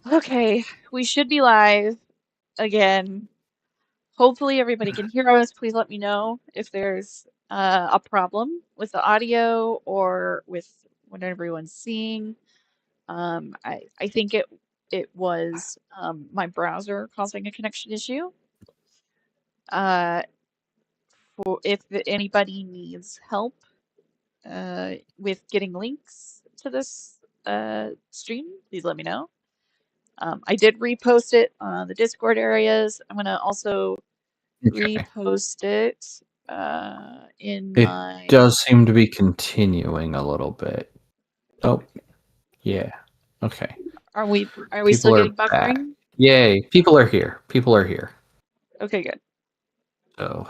Okay, we should be live again. Hopefully everybody can hear us. Please let me know if there's a problem with the audio or with what everyone's seeing. I think it was my browser causing a connection issue. Uh, if anybody needs help with getting links to this stream, please let me know. I did repost it on the Discord areas. I'm gonna also Okay. repost it in It my. does seem to be continuing a little bit. Oh, yeah. Okay. Are we People still are getting back. buffering? Yay. People are here. People are here. Okay, good. So,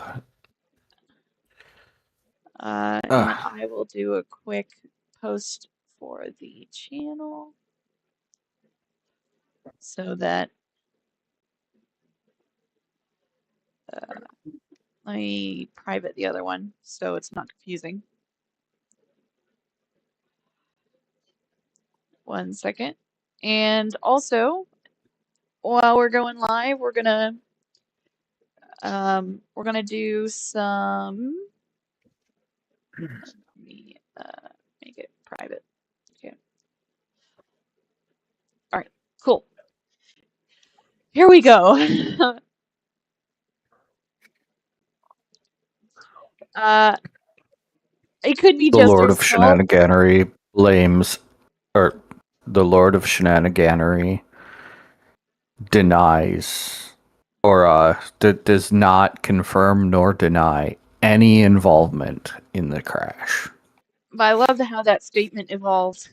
And I will do a quick post for the channel so that let me private the other one so it's not confusing. 1 second. And also, while we're going live, we're gonna do some. Let me make it private. Okay. All right. Cool. Here we go. It could be the just Lord of herself. Shenaniganery blames, or the Lord of Shenaniganery denies, or does not confirm nor deny any involvement in the crash. But I love how that statement evolved.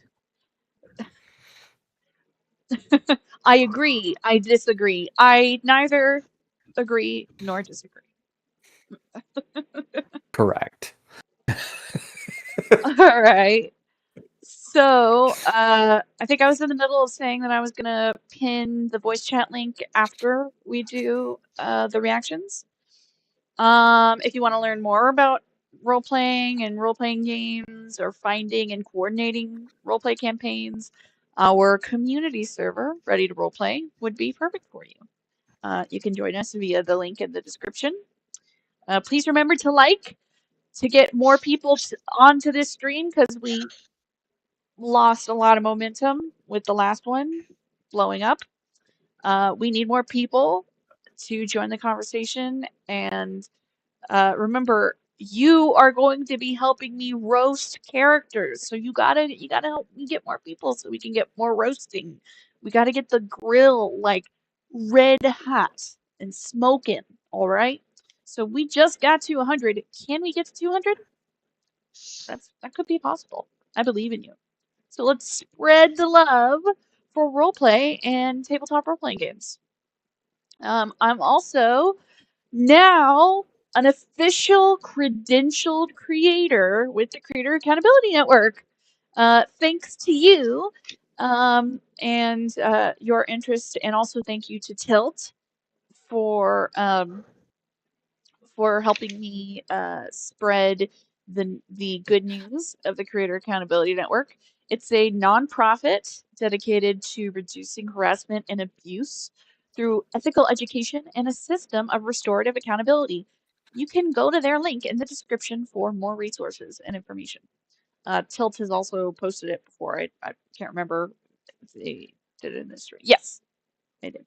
I agree. I disagree. I neither agree nor disagree. Correct. All right. So, I think I was in the middle of saying that I was gonna pin the voice chat link after we do the reactions. If you want to learn more about role-playing and role-playing games or finding and coordinating role-play campaigns, our community server, Ready to Roleplay, would be perfect for you. You can join us via the link in the description. Please remember to like to get more people onto this stream because we lost a lot of momentum with the last one blowing up. We need more people to join the conversation. And remember, you are going to be helping me roast characters. So you gotta help me get more people so we can get more roasting. We gotta get the grill like red hot and smoking. All right. So we just got to 100. Can we get to 200? That could be possible. I believe in you. So let's spread the love for roleplay and tabletop role-playing games. I'm also now an official credentialed creator with the Creator Accountability Network. Thanks to you and your interest, and also thank you to Tilt for helping me spread the good news of the Creator Accountability Network. It's a nonprofit dedicated to reducing harassment and abuse through ethical education and a system of restorative accountability. You can go to their link in the description for more resources and information. Tilt has also posted it before. I can't remember if they did it in this stream. Yes, they did.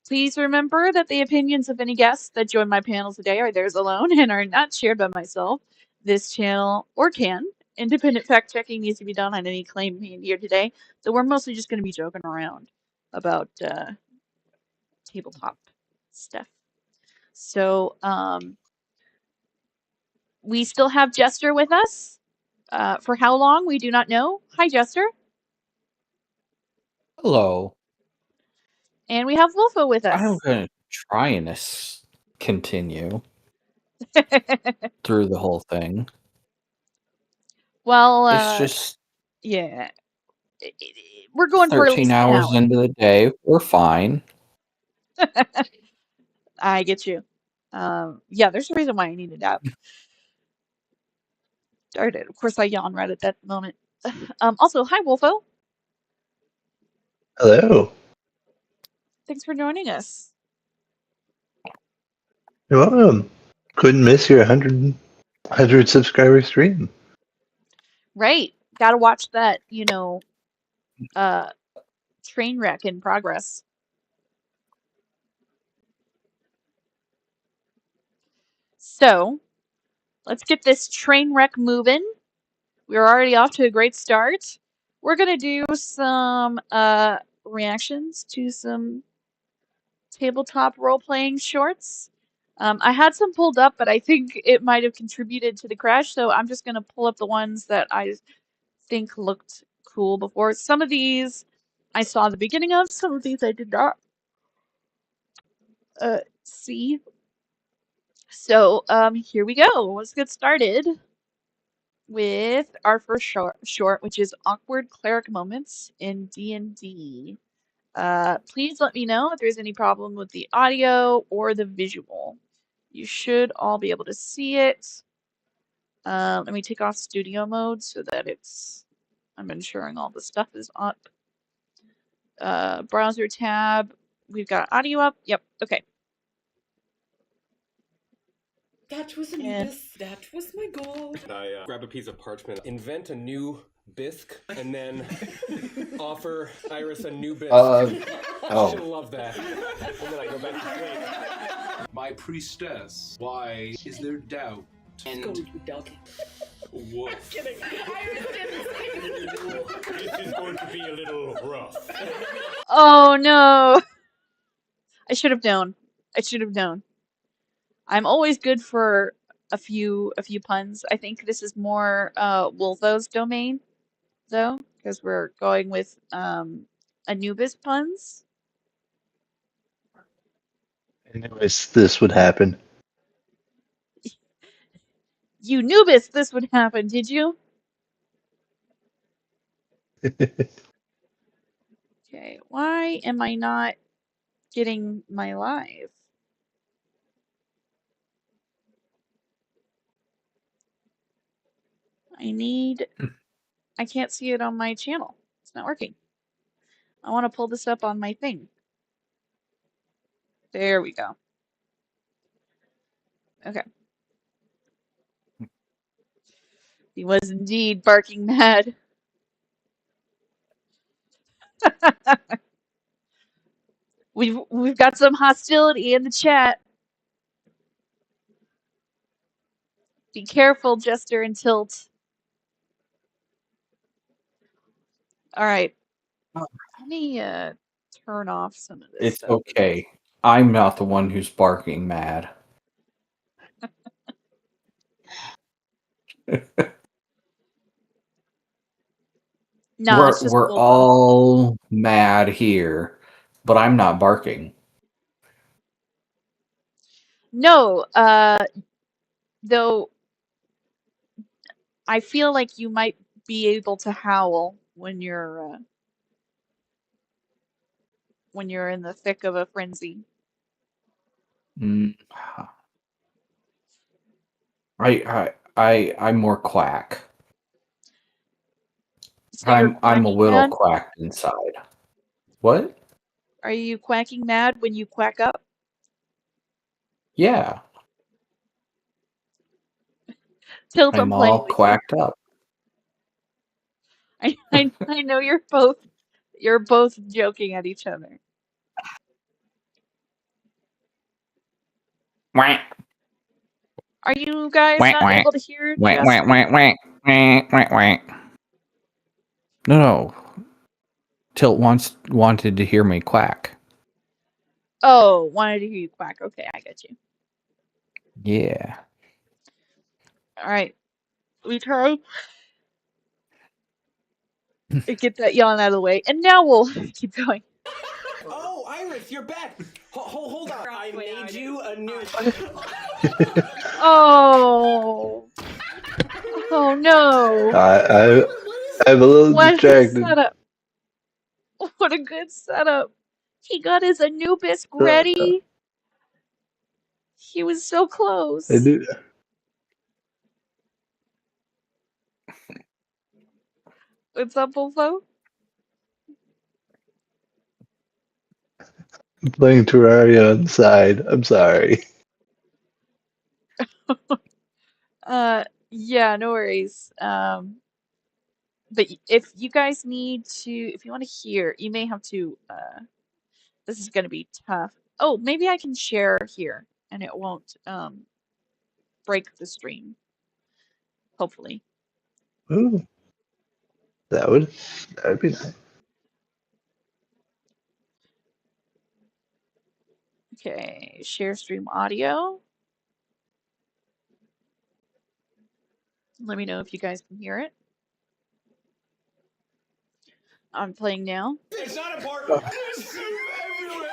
Please remember that the opinions of any guests that join my panel today are theirs alone and are not shared by myself, this channel, or Can. Independent fact checking needs to be done on any claim made here today, so we're mostly just going to be joking around about tabletop stuff. So, we still have Jester with us. For how long, we do not know. Hi, Jester. Hello. And we have Wolfo with us. I'm going to try and continue through the whole thing. Well, it's just yeah. We're going for at 13 least hours 10 hours. into the day. We're fine. I get you. Yeah, there's a reason why I need a nap. Darn it. Of course, I yawn right at that moment. Also, hi, Wolfo. Hello. Thanks for joining us. You're welcome. Couldn't miss your 100 subscriber stream. Right. Gotta watch that, train wreck in progress. So, let's get this train wreck moving. We're already off to a great start. We're gonna do some reactions to some tabletop role-playing shorts. I had some pulled up, but I think it might have contributed to the crash, so I'm just gonna pull up the ones that I think looked cool before. Some of these I saw the beginning of, some of these I did not see. So here we go. Let's get started with our first short, which is awkward cleric moments in D&D. Please let me know if there's any problem with the audio or the visual. You should all be able to see it. Let me take off studio mode so that I'm ensuring all the stuff is up. Browser tab. We've got audio up. Yep. Okay. That was that was my goal. I grab a piece of parchment, invent a new bisque, and then offer Iris a new bisque. She'll love that. And then I go back to sleep. My priestess, why is there doubt? Go with doggy. Woof. Kidding. Iris didn't say This is going to be a little rough. Oh no. I should have known. I should have known. I'm always good for a few puns. I think this is more Wolfo's domain though, because we're going with Anubis puns. I knew this would happen. You Nubis, this would happen, did you? Okay, why am I not getting my live? I can't see it on my channel. It's not working. I want to pull this up on my thing. There we go. Okay. He was indeed barking mad. We've got some hostility in the chat. Be careful, Jester and Tilt. All right. Let me turn off some of this It's stuff. okay. I'm not the one who's barking mad. No, it's just we're Wolfo. all mad here, but I'm not barking. No, though I feel like you might be able to howl when you're in the thick of a frenzy. Mm. I'm more quack. So you're I'm a quacking little mad? quacked inside. What? Are you quacking mad when you quack up? Yeah, Tilt, I'm I'm playing all with quacked up. you. I know you're both joking at each other. Whack. Are you guys Whack, not whack. able to hear Whack, Jester? whack, whack, whack, whack, whack. No. Tilt wanted to hear me quack. Oh, wanted to hear you quack. Okay, I got you. Yeah. All right, we try to get that yawn out of the way, and now we'll keep going. Oh, Iris, you're back. Hold on. I made you a new. Oh, oh no! I'm a little What a distracted. setup! What a good setup! He got his Anubis ready. He was so close. I knew. What's up, Wolfo? playing Terraria on the side. I'm sorry. Yeah, no worries. But if you guys need to, if you want to hear, you may have to, this is going to be tough. Oh, maybe I can share here and it won't, break the stream, hopefully. Ooh, that would be nice. Okay, share stream audio. Let me know if you guys can hear it. I'm playing now. It's not important. There's soup everywhere.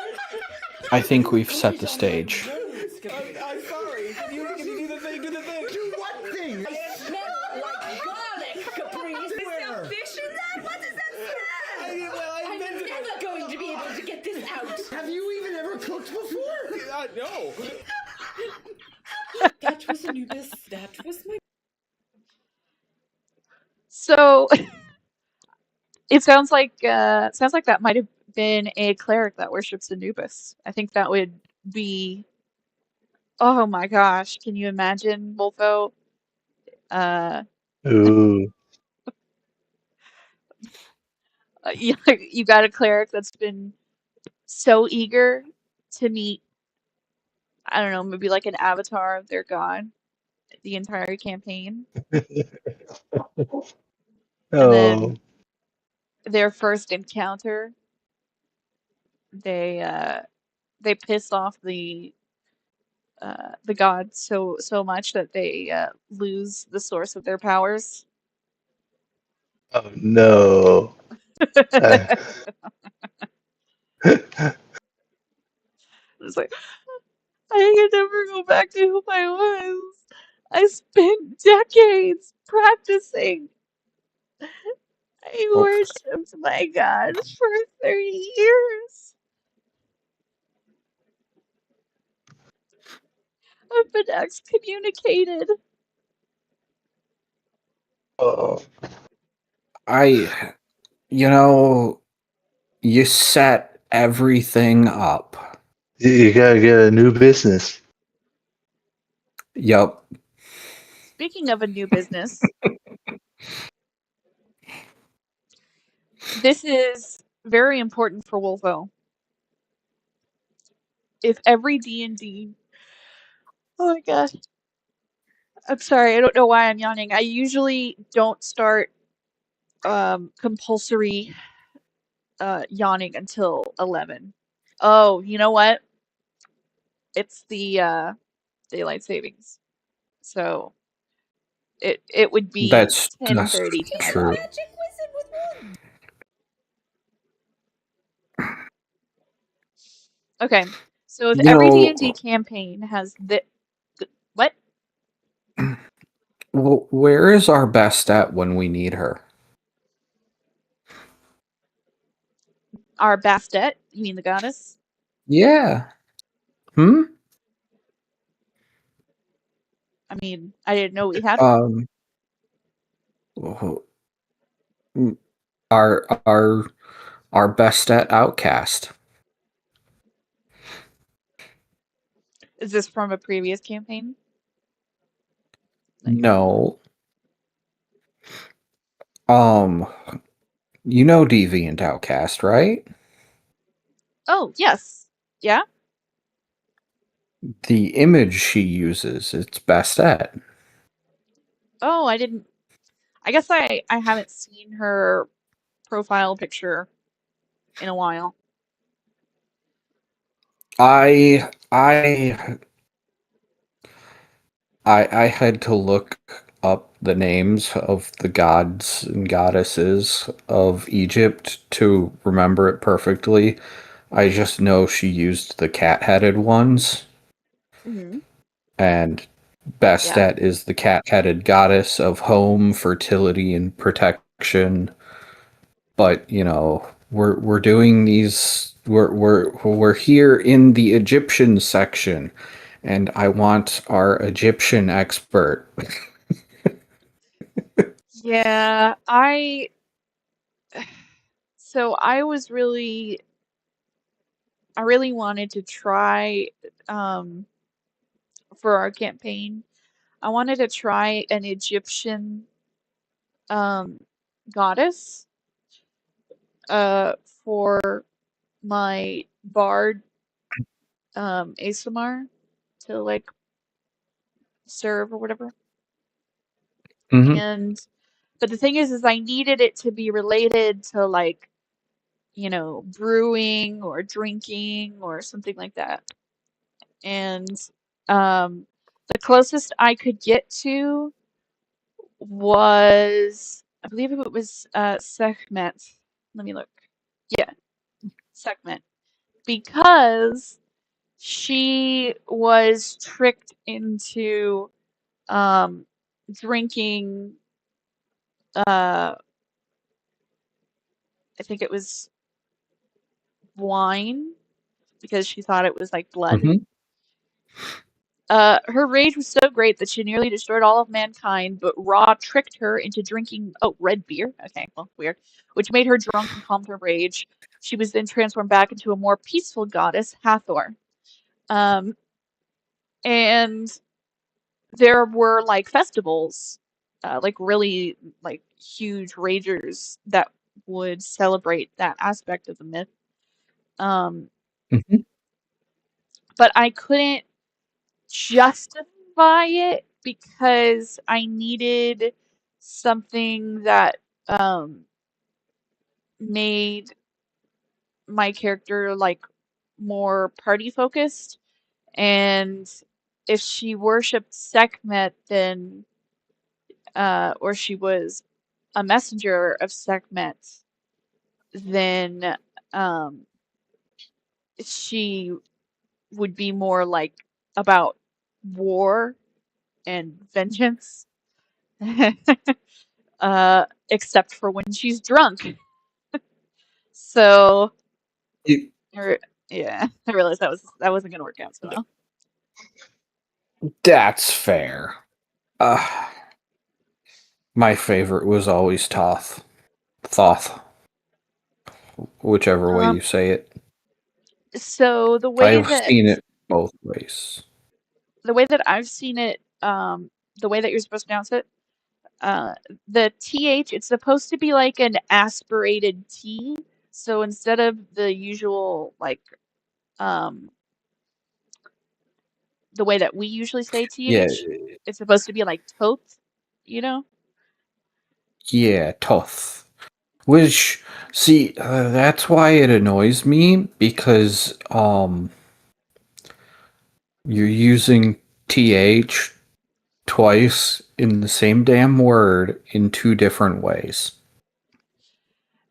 I think we've set the stage. I'm sorry. Can you do the thing? Do the thing. Do what thing? I smell like garlic, Caprice. Is there fish in that? What does that smell? I'm never going to be able to get this out. Have you even ever cooked before? No. That was Anubis. That was my. So it sounds like that might have been a cleric that worships Anubis. I think that would be, oh my gosh, can you imagine, Wolfo? Ooh. You got a cleric that's been so eager to meet, I don't know, maybe like an avatar of their god the entire campaign. And then Oh. their first encounter, they piss off the god so much that they lose the source of their powers. Oh no. I- It's like, I can never go back to who I was. I spent decades practicing. I Oh, worshipped my god for 30 years. I've been excommunicated. oh. You set everything up. You gotta get a new business. Yup. Speaking of a new business, this is very important for Wolfo. If every D&D, oh my gosh, I'm sorry, I don't know why I'm yawning. I usually don't start compulsory yawning until 11. Oh, you know what? It's the daylight savings. So it would be That's 10:30 tonight. true. Magic wizard with one. Okay. So if You every D&D know, campaign has what? where is our best at when we need her? Our Bastet, you mean the goddess? Yeah. Hmm? I mean, I didn't know we had one. Wh- our best at outcast. Is this from a previous campaign? No. You know Deviant Outcast, right? Oh, yes. Yeah? The image she uses, it's best at. Oh, I didn't. I guess I haven't seen her profile picture in a while. I had to look up the names of the gods and goddesses of Egypt to remember it perfectly. I just know she used the cat-headed ones, Mm-hmm. and Bastet is the cat-headed goddess of home, fertility, and protection. But we're doing these. We're here in the Egyptian section, and I want our Egyptian expert. Yeah, so I was really, I really wanted to try for our campaign. I wanted to try an Egyptian goddess for my bard ASMR to like serve or whatever. Mm-hmm. And but the thing is I needed it to be related to like, you know, brewing or drinking or something like that. And the closest I could get to was, I believe it was Sekhmet. Let me look. Yeah, Sekhmet. Because she was tricked into drinking, I think it was wine, because she thought it was like blood. Mm-hmm. Her rage was so great that she nearly destroyed all of mankind, but Ra tricked her into drinking, red beer. Okay, well, weird. Which made her drunk and calmed her rage. She was then transformed back into a more peaceful goddess, Hathor. Um, and there were like festivals, like really like huge ragers that would celebrate that aspect of the myth. Um, Mm-hmm. but I couldn't justify it because I needed something that made my character like more party focused. And if she worshipped Sekhmet, then or she was a messenger of Sekhmet, then um, she would be more like about war and vengeance. Except for when she's drunk. So, yeah, I realized that wasn't gonna work out so well. That's fair. My favorite was always Toth. Thoth. Whichever way Um, you say it. so I've seen it both ways. the way that I've seen it, the way that you're supposed to pronounce it, the TH, it's supposed to be like an aspirated T. So instead of the usual like um the way that we usually say Yeah, TH, it's supposed to be like Toth, you know? yeah, Toth. Which, see, that's why it annoys me, because you're using TH twice in the same damn word in two different ways.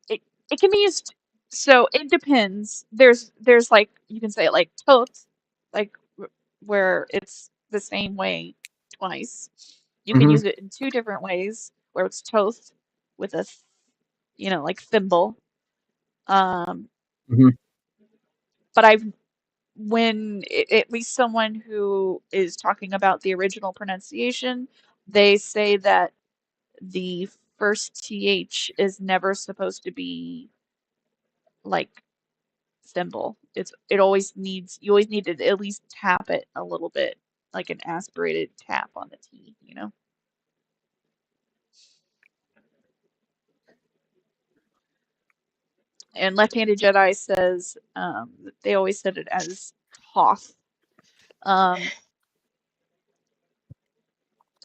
It can be used, so it depends. There's like, you can say it like totes, like where it's the same way twice. You can Mm-hmm. use it in two different ways where it's toast with a like thimble. Um, Mm-hmm. but I've when at least someone who is talking about the original pronunciation, they say that the first th is never supposed to be like thimble. It always needs, you always need to at least tap it a little bit, like an aspirated tap on the T, you know? And Left-Handed Jedi says they always said it as Hoth. Um,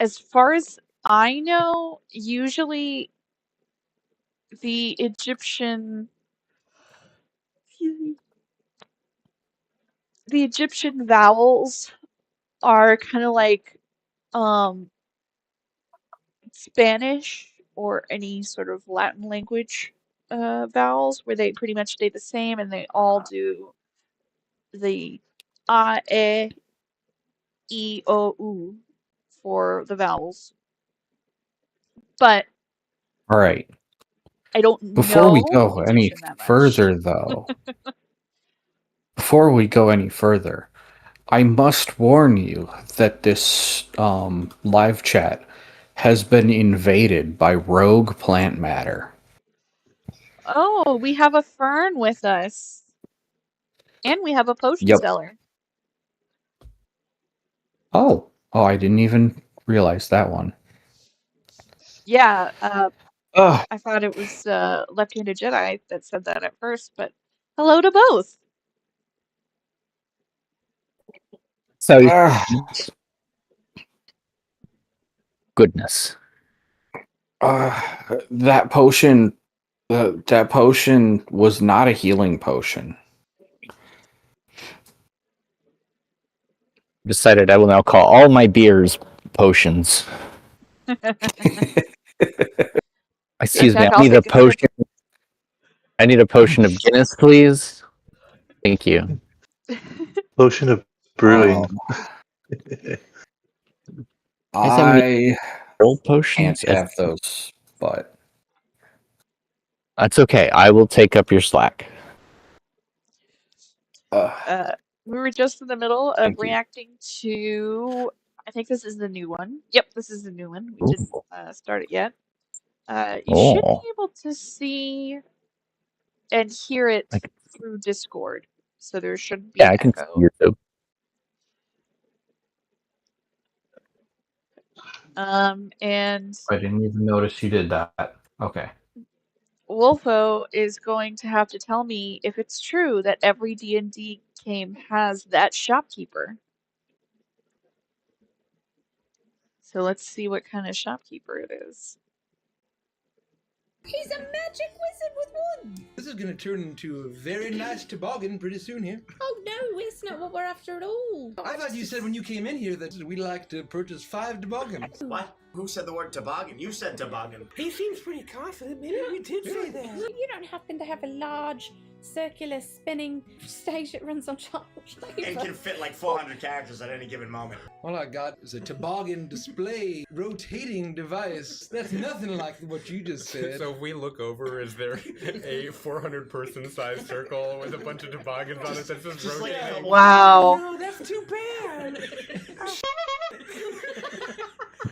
as far as I know, usually the Egyptian vowels are kind of like um Spanish or any sort of Latin language vowels, where they pretty much stay the same and they all do the a, e, o, u for the vowels. But All right. I don't Before we know go any Egyptian that much. further, though, before we go any further, I must warn you that this live chat has been invaded by rogue plant matter. Oh, we have a fern with us. And we have a potion Yep. seller. Oh, I didn't even realize that one. Yeah, Ugh. I thought it was Left-Handed Jedi that said that at first, but hello to both. So Ugh. goodness. That potion was not a healing potion. Decided I will now call all my beers potions. Excuse me, Jack, I I'll need a take a sip. potion. I need a potion of Guinness, please. Thank you. Potion of brewing. I Old can't potions? have those, but That's okay. I will take up your slack. We were just in the middle of Thank you. reacting to, I think this is the new one. Yep, this is the new one. We didn't start it yet. You should Oh. be able to see and hear it Like- through Discord. So there shouldn't be Yeah, an I can see echo. your And I didn't even notice you did that. Okay. Wolfo is going to have to tell me if it's true that every D&D game has that shopkeeper. So let's see what kind of shopkeeper it is. He's a magic wizard with wood. This is gonna turn into a very nice toboggan pretty soon here. Oh no, it's not what we're after at all. I thought you said when you came in here that we'd like to purchase 5 toboggans. What? Who said the word toboggan? You said toboggan. He seems pretty confident. Maybe we did say that. You don't happen to have a large circular spinning stage that runs on child And labour? can fit like 400 characters at any given moment. All I got is a toboggan display rotating device. That's nothing like what you just said. So if we look over, is there a 400-person sized circle with a bunch of toboggans on it that's just like rotating? a- Wow. No, that's too bad.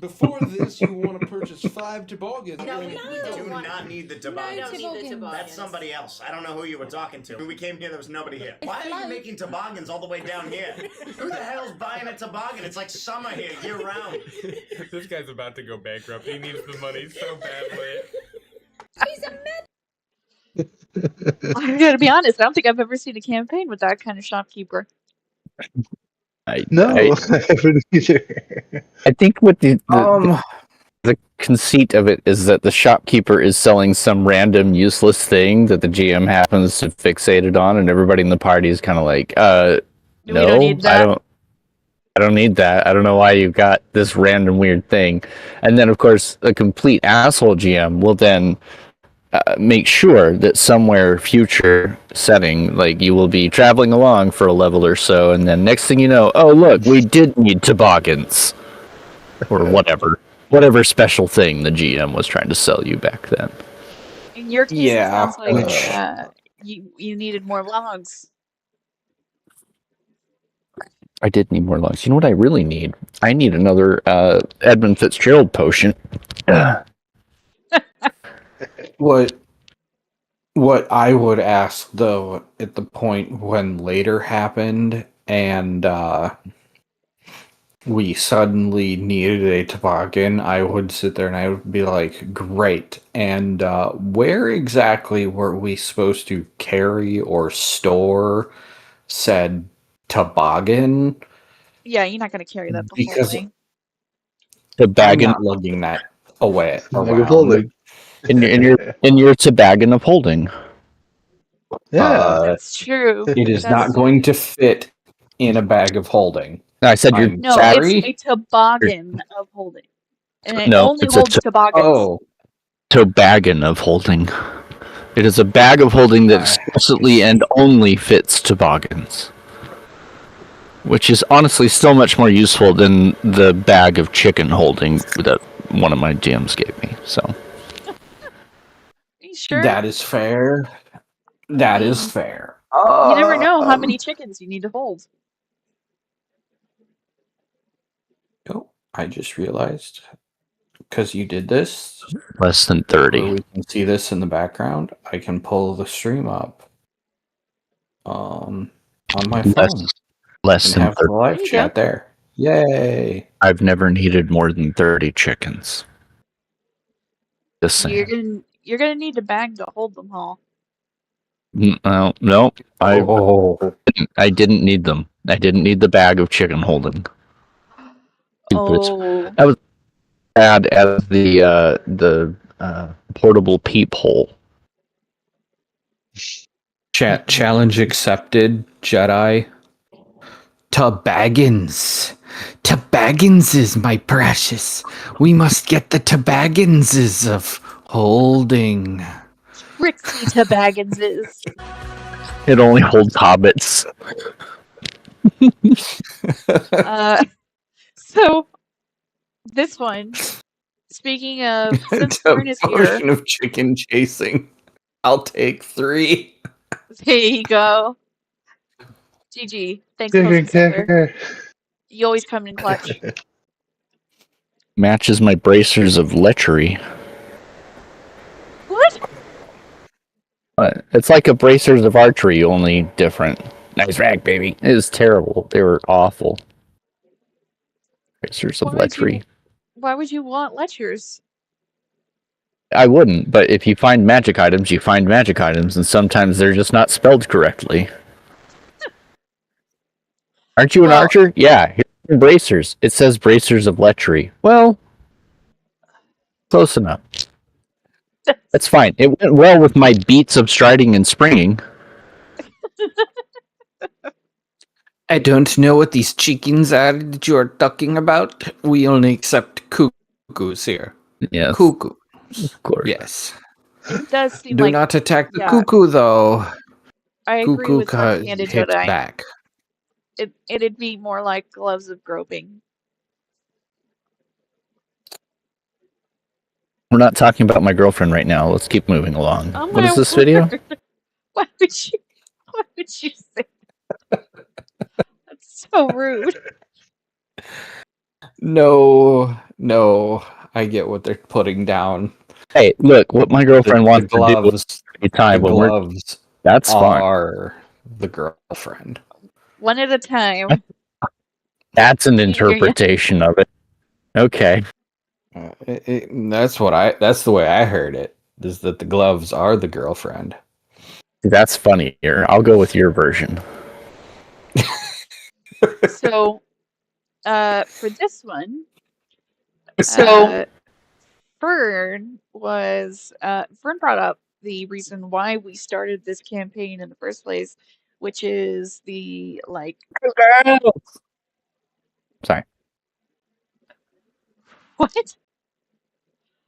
Before this, you want to purchase 5 toboggans. We do not need the toboggan. toboggans. That's somebody else. I don't know who you were talking to. When we came here, there was nobody here. It's Why are you light. making toboggans all the way down here? Who the hell's buying a toboggan? It's like summer here, year round. This guy's about to go bankrupt. He needs the money so badly. He's a magic. I'm gonna be honest, I don't think I've ever seen a campaign with that kind of shopkeeper. No, I I haven't either. think what the conceit of it is that the shopkeeper is selling some random useless thing that the GM happens to fixated on, and everybody in the party is kind of like, We no, don't need that. I don't need that. I don't know why you got this random weird thing. And then, of course, a complete asshole GM will then make sure that somewhere future setting, like you will be traveling along for a level or so, and then next thing you know, oh look, we did need toboggans, or whatever special thing the GM was trying to sell you back then. In your case, Yeah, it sounds like which- you needed more logs. I did need more logs. You know what I really need? I need another Edmund Fitzgerald potion. What I would ask though at the point when later happened and we suddenly needed a toboggan, I would sit there and I would be like, great. And where exactly were we supposed to carry or store said toboggan? Yeah, you're not gonna carry that the whole Because way. The I'm bag not lugging that away. Bag of around. holding. in your toboggan of holding. Yeah. That's true. It is That's- not going to fit in a bag of holding. I said you're I'm No, sorry? it's a toboggan of holding. And it No, only it's a holds toboggans. Oh, toboggan of holding. It is a bag of holding that explicitly and only fits toboggans. Which is honestly still much more useful than the bag of chicken holding that one of my GMs gave me. So Are you sure? that is fair. That is fair. You never know how many chickens you need to hold. Oh, I just realized because you did this. less than Where 30. we can see this in the background. I can pull the stream up. on my Less, phone less and than have the 30. live There you chat there. Yay! I've never needed more than 30 chickens. Just You're saying. gonna need a bag to hold them all. No, Oh, I didn't need them. I didn't need the bag of chicken holding. Oh, I was bad as the portable peephole. challenge accepted, Jedi. To Baggins. To Bagginses, my precious. We must get the Tobagginses of holding. Trixie to Bagginses. It only holds hobbits. So this one, speaking of, since To Fern is here, potion of chicken chasing. I'll take 3. there you go. GG. Thanks, Potion Sailor. You always come in clutch. Matches my bracers of lechery. What? It's like a bracers of archery, only different. Nice rack, baby. It was terrible. They were awful. Bracers of lechery. Why would you want lectures? I wouldn't, but if you find magic items, you find magic items, and sometimes they're just not spelled correctly. Aren't you an archer? Yeah, here's some bracers. It says bracers of lechery. Well, close enough. That's fine. It went well with my beats of striding and springing. I don't know what these chickens are that you're talking about. We only accept cuckoos here. Yes. Cuckoo. Of course. Yes. It does seem Do like not attack the yeah. cuckoo, though. I agree with Cuckoo left-handed hits Jedi. back. It'd be more like gloves of groping. We're not talking about my girlfriend right now. Let's keep moving along. Oh What my is this word. video? Why would you say that? That's so rude. No. I get what they're putting down. Hey, look, what my girlfriend wants to do every time the when we're gloves that's fine. are the girlfriend. One at a time. That's an interpretation of it. Okay. That's the way I heard it. Is that the gloves are the girlfriend? That's funnier. I'll go with your version. So, for this one, Fern brought up the reason why we started this campaign in the first place, which is the Sorry. What?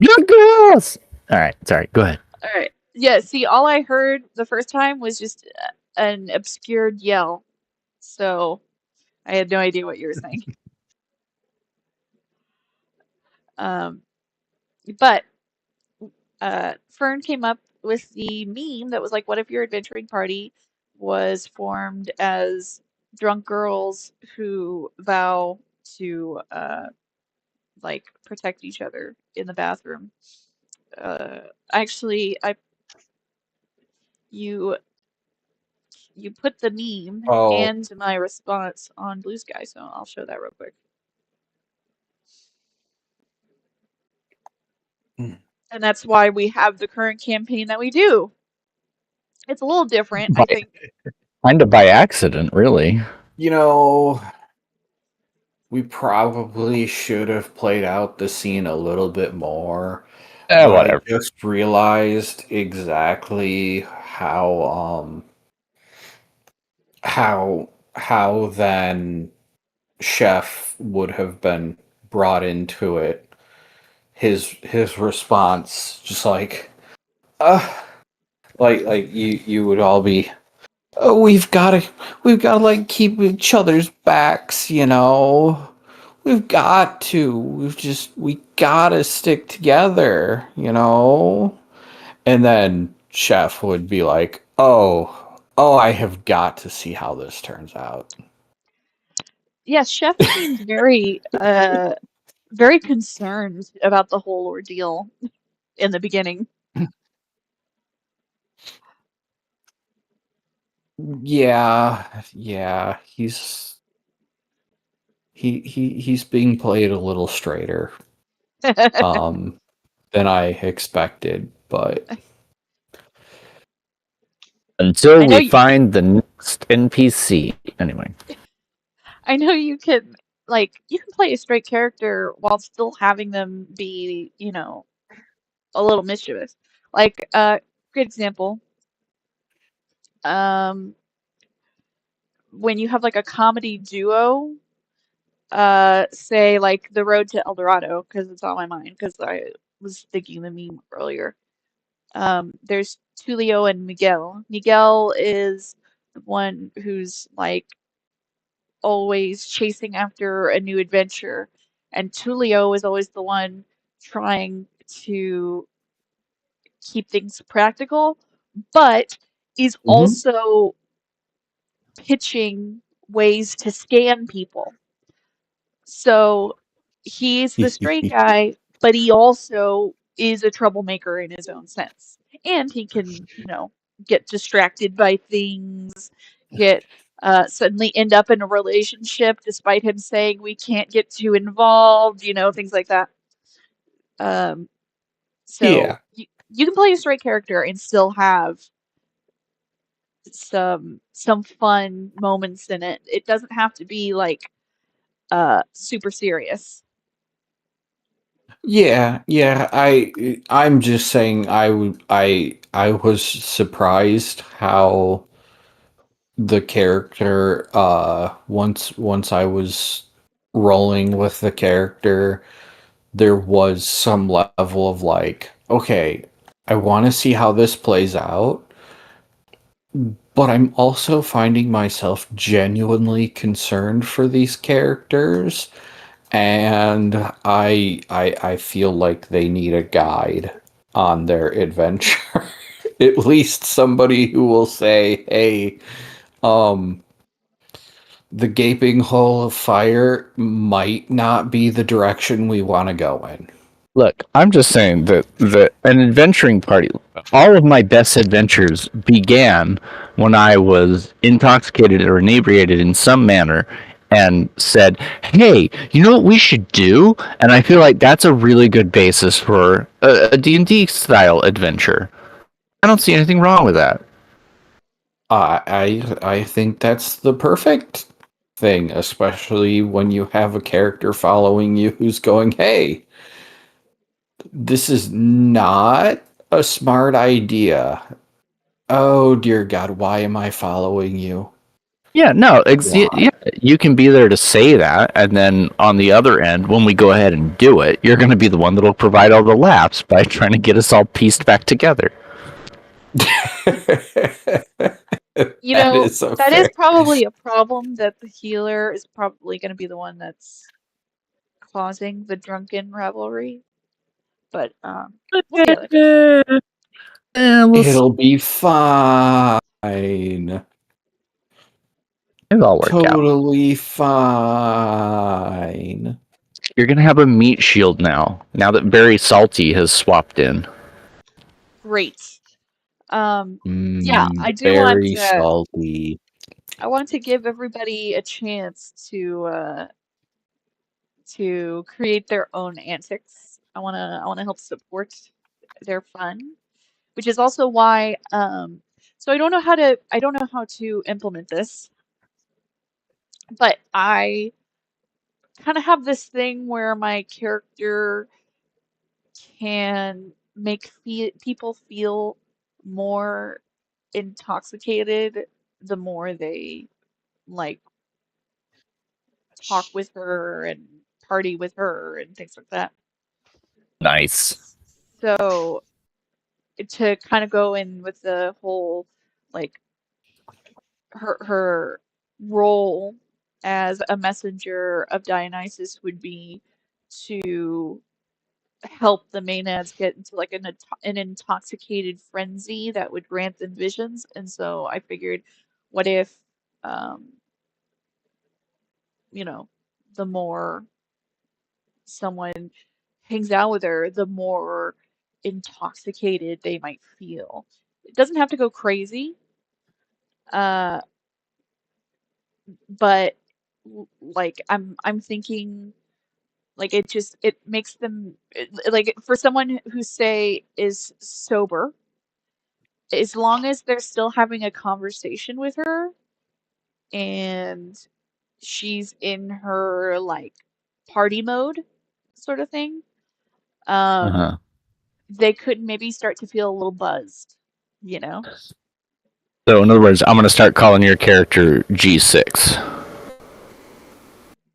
Young girls. All right. Sorry. Go ahead. All right. Yeah. See, all I heard the first time was just an obscured yell, so I had no idea what you were saying. But Fern came up with the meme that was like, what if your adventuring party was formed as drunk girls who vow to like protect each other in the bathroom? Actually, you put the meme and my response on Blue Sky, so I'll show that real quick. And that's why we have the current campaign that we do. It's a little different, I think. Kind of by accident, really. You know, we probably should have played out the scene a little bit more. Whatever. I just realized exactly how then Chef would have been brought into it. His response, just like you would all be, oh, we've gotta like keep each other's backs, you know. We've got to. We gotta stick together, you know. And then Chef would be like, oh, I have got to see how this turns out. Yes, Chef seemed very very concerned about the whole ordeal in the beginning. Yeah, he's being played a little straighter than I expected, but Until I know we you, find the next NPC. Anyway. I know you can you can play a straight character while still having them be, a little mischievous. Like, good example, um, when you have like a comedy duo, say like The Road to El Dorado, because it's on my mind, because I was thinking the meme earlier. There's Tulio and Miguel. Miguel is the one who's like always chasing after a new adventure, and Tulio is always the one trying to keep things practical, but is Mhm. also pitching ways to scam people. So he's the straight guy, but he also is a troublemaker in his own sense. And he can, get distracted by things, get suddenly end up in a relationship despite him saying we can't get too involved, things like that. Um, so Yeah. you can play a straight character and still have some fun moments in it. It doesn't have to be like super serious. Yeah. I'm just saying I was surprised how the character once I was rolling with the character, there was some level of like, okay, I want to see how this plays out, but I'm also finding myself genuinely concerned for these characters, and I feel like they need a guide on their adventure. At least somebody who will say, "Hey, um, the gaping hole of fire might not be the direction we want to go in." Look, I'm just saying that an adventuring party, all of my best adventures began when I was intoxicated or inebriated in some manner and said, hey, you know what we should do? And I feel like that's a really good basis for a D&D style adventure. I don't see anything wrong with that. I think that's the perfect thing, especially when you have a character following you who's going, "Hey, this is not a smart idea. Oh dear God, why am I following you?" Yeah, no, Why? yeah, you can be there to say that, and then on the other end, when we go ahead and do it, you're going to be the one that'll provide all the laughs by trying to get us all pieced back together. That is a That is fair. probably a problem that the healer is probably going to be the one that's causing the drunken revelry. But we'll see how that goes. It'll be fine. It'll all work out. Totally fine. You're going to have a meat shield now that Very Salty has swapped in. Great. Yeah, I do want Very salty. I want to give everybody a chance to create their own antics. I wanna help support their fun, which is also why so I don't know how to implement this, but I kind of have this thing where my character can make people feel more intoxicated the more they like talk with her and party with her and things like that. Nice. So to kind of go in with the whole like her role as a messenger of Dionysus would be to help the Maenads get into like an intoxicated frenzy that would grant them visions. And so I figured, what if, um, you know, the more someone hangs out with her, the more intoxicated they might feel. It doesn't have to go crazy, Uh, but like I'm thinking like it makes them like for someone who say is sober, as long as they're still having a conversation with her and she's in her like party mode sort of thing, Uh-huh. they could maybe start to feel a little buzzed, you know? So in other words, I'm gonna start calling your character G6.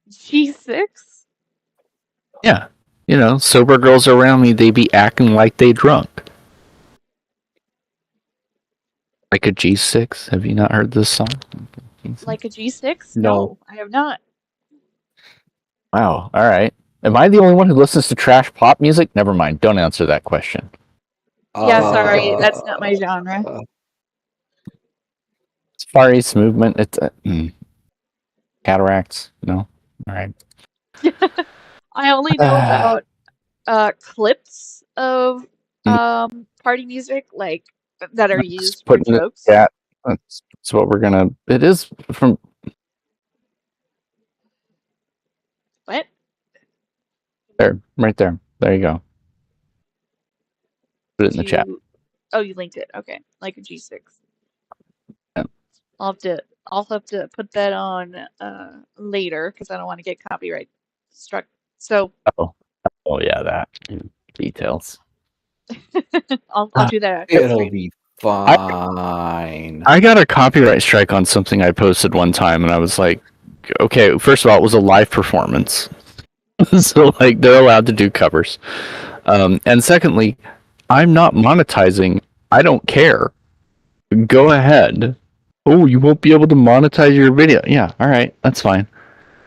G6? Yeah. You know, sober girls around me, they be acting like they drunk. Like a G6? Have you not heard this song? Like a G6? No. No, I have not. Wow. All right. Am I the only one who listens to trash pop music? Never mind. Don't answer that question. Yeah, sorry, that's not my genre. It's Far East movement. It's cataracts. No. All right. I only know about clips of party music like that are Just used for putting it in jokes. the chat. That's what we're gonna. It is from What? there, right there. There you go. Put it in the chat. Oh, you linked it. Okay, like a G6. Yeah. I'll have to put that on later because I don't want to get copyright struck. So Oh yeah, that details. I'll do that after. It'll be fine. I got a copyright strike on something I posted one time, and I was like, okay, first of all, it was a live performance. So, like, they're allowed to do covers. And secondly, I'm not monetizing. I don't care. Go ahead. Oh, you won't be able to monetize your video. Yeah, all right, that's fine.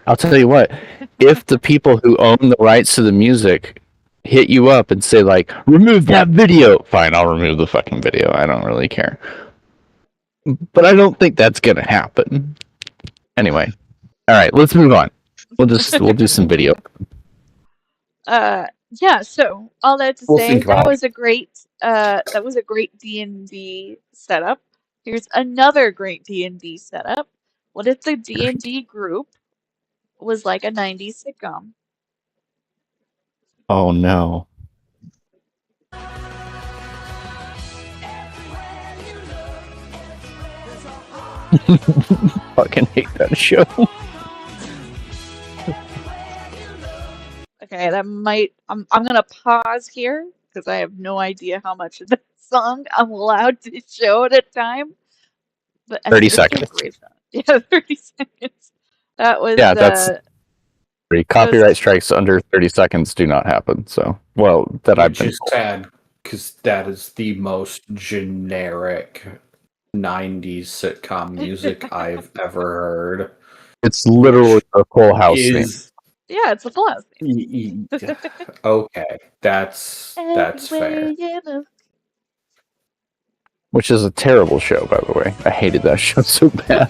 I'll tell you what, if the people who own the rights to the music hit you up and say, like, remove that video, fine, I'll remove the fucking video. I don't really care. But I don't think that's gonna happen. Anyway, all right, let's move on. We'll do some video. Yeah, so all that to We'll say, think about that was a great D&D setup. Here's another great D&D setup. What if the D&D group was like a 90s sitcom? Oh no. Fucking hate that show. Okay, that might I'm gonna pause here because I have no idea how much of that song I'm allowed to show at a time. But I 30 think it's still seconds. great song. Yeah, 30 seconds. That was Yeah, that's copyright strikes under 30 seconds do not happen. So, well, that I've Which been is told. sad because that is the most generic 90s sitcom music I've ever heard. It's literally a Full House theme. yeah, it's a full house. Okay, that's fair. Which is a terrible show, by the way. I hated that show so bad.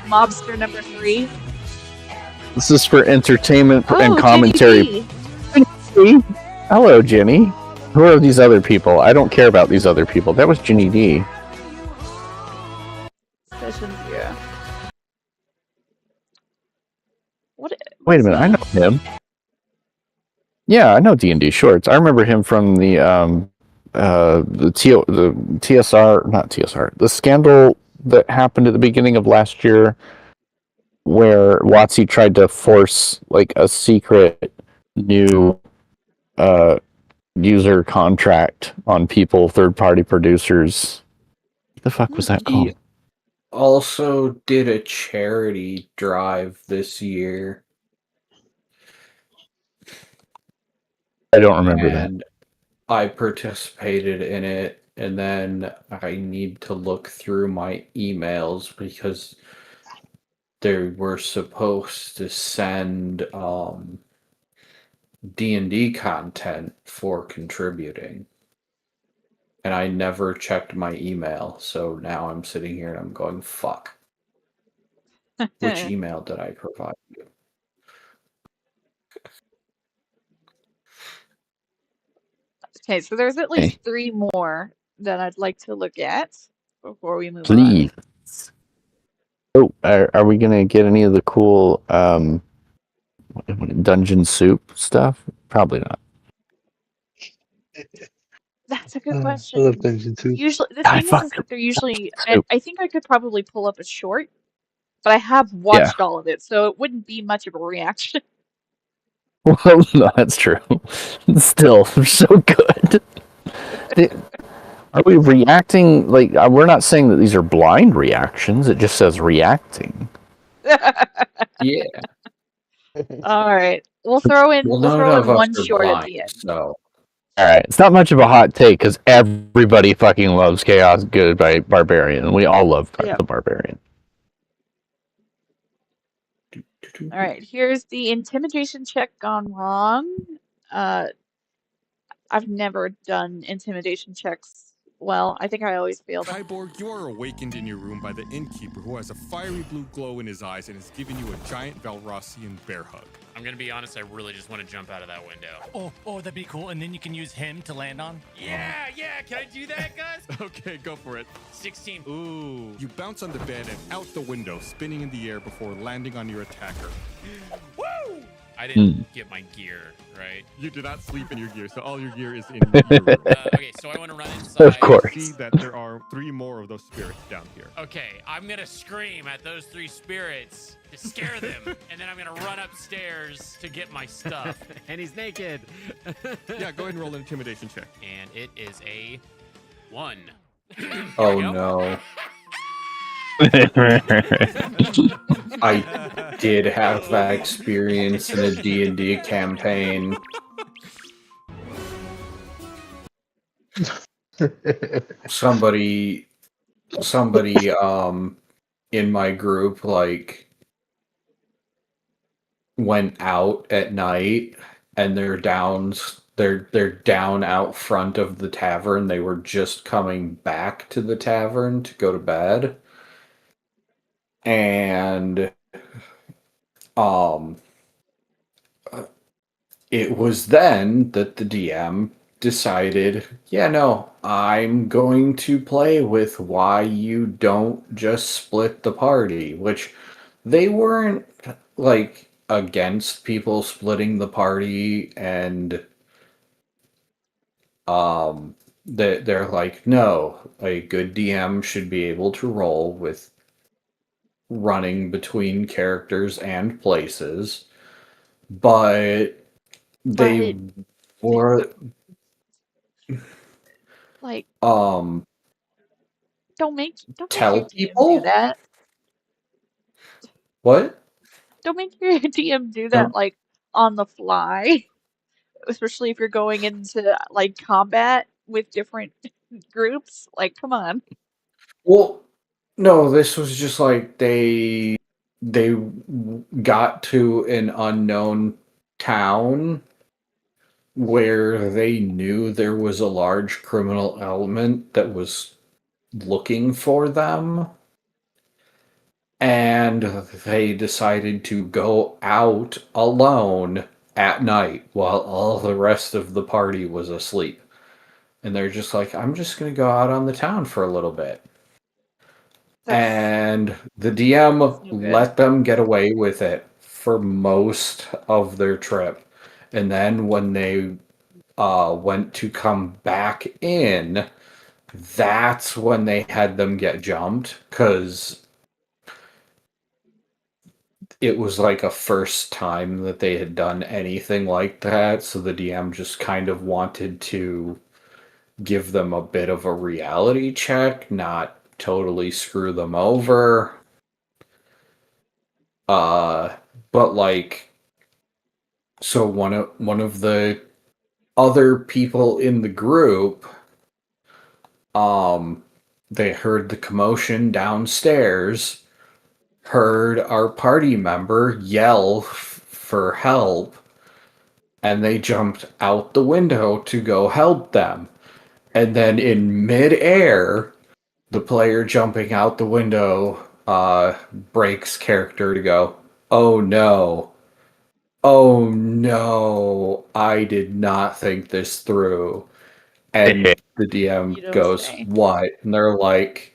Mobster number 3. This is for entertainment and Oh, commentary. Jenny D. Hello, Jenny. Who are these other people? I don't care about these other people. That was Jenny D. Session 0. What? Wait a minute, I know him. Yeah, I know D&D Shorts. I remember him from the TSR, not TSR, the scandal that happened at the beginning of last year, where WotC tried to force like a secret new user contract on people, third-party producers. What the fuck was that called? He also did a charity drive this year. I don't remember and I participated in it, and then I need to look through my emails because they were supposed to send D&D content for contributing. And I never checked my email, so now I'm sitting here and I'm going, fuck. Which email did I provide you? Okay, so there's at least 3 more that I'd like to look at before we move Please. on. Oh, are we gonna get any of the cool dungeon soup stuff? Probably not. That's a good I question. love Dungeon 2. Usually, the I thing is fucking that they're usually, soup. I think I could probably pull up a short, but I have Yeah. watched all of it, so it wouldn't be much of a reaction. Well, no, that's true. Still, they're so good. Are we reacting like we're not saying that these are blind reactions? It just says reacting. Yeah. All right, we'll throw in Well, none of us one are short at blind, the end. so All right, it's not much of a hot take because everybody fucking loves Chaos Good by Barbarian, and we all love Yeah. the Barbarian. All right, here's the intimidation check gone wrong. I've never done intimidation checks well. I think I always fail them. Kyborg, you are awakened in your room by the innkeeper who has a fiery blue glow in his eyes and is giving you a giant Valrossian bear hug. I'm gonna be honest, I really just want to jump out of that window. Oh, that'd be cool. And then you can use him to land on. Yeah, can I do that, Gus? Okay, go for it. 16. Ooh. You bounce on the bed and out the window, spinning in the air before landing on your attacker. Woo! I didn't get my gear, right? You do not sleep in your gear, so all your gear is in your room. Okay, so I want to run inside. Of course. See that there are 3 more of those spirits down here. Okay, I'm gonna scream at those 3 spirits to scare them, and then I'm gonna run upstairs to get my stuff. And he's naked. Yeah, go ahead and roll an intimidation check. And it is a 1. oh no. I did have that experience in a D&D campaign. Somebody in my group like went out at night and they're down out front of the tavern. They were just coming back to the tavern to go to bed. And it was then that the DM decided, yeah, no, I'm going to play with why you don't just split the party, which they weren't like against people splitting the party, and they're like, no, a good DM should be able to roll with running between characters and places, but they were like don't tell make your DM people do that. What? Don't make your DM do that like on the fly, especially if you're going into like combat with different groups. Like, come on. Well, no, this was just like they got to an unknown town where they knew there was a large criminal element that was looking for them, and they decided to go out alone at night while all the rest of the party was asleep. And they're just like, I'm just going to go out on the town for a little bit. And the DM let them get away with it for most of their trip. And then when they went to come back in, that's when they had them get jumped, because it was like a first time that they had done anything like that. So the DM just kind of wanted to give them a bit of a reality check, not totally screw them over. But like, so one of the other people in the group, they heard the commotion downstairs, heard our party member yell for help, and they jumped out the window to go help them. And then in mid-air, the player jumping out the window breaks character to go, oh no, I did not think this through. And the DM goes, what? And they're like,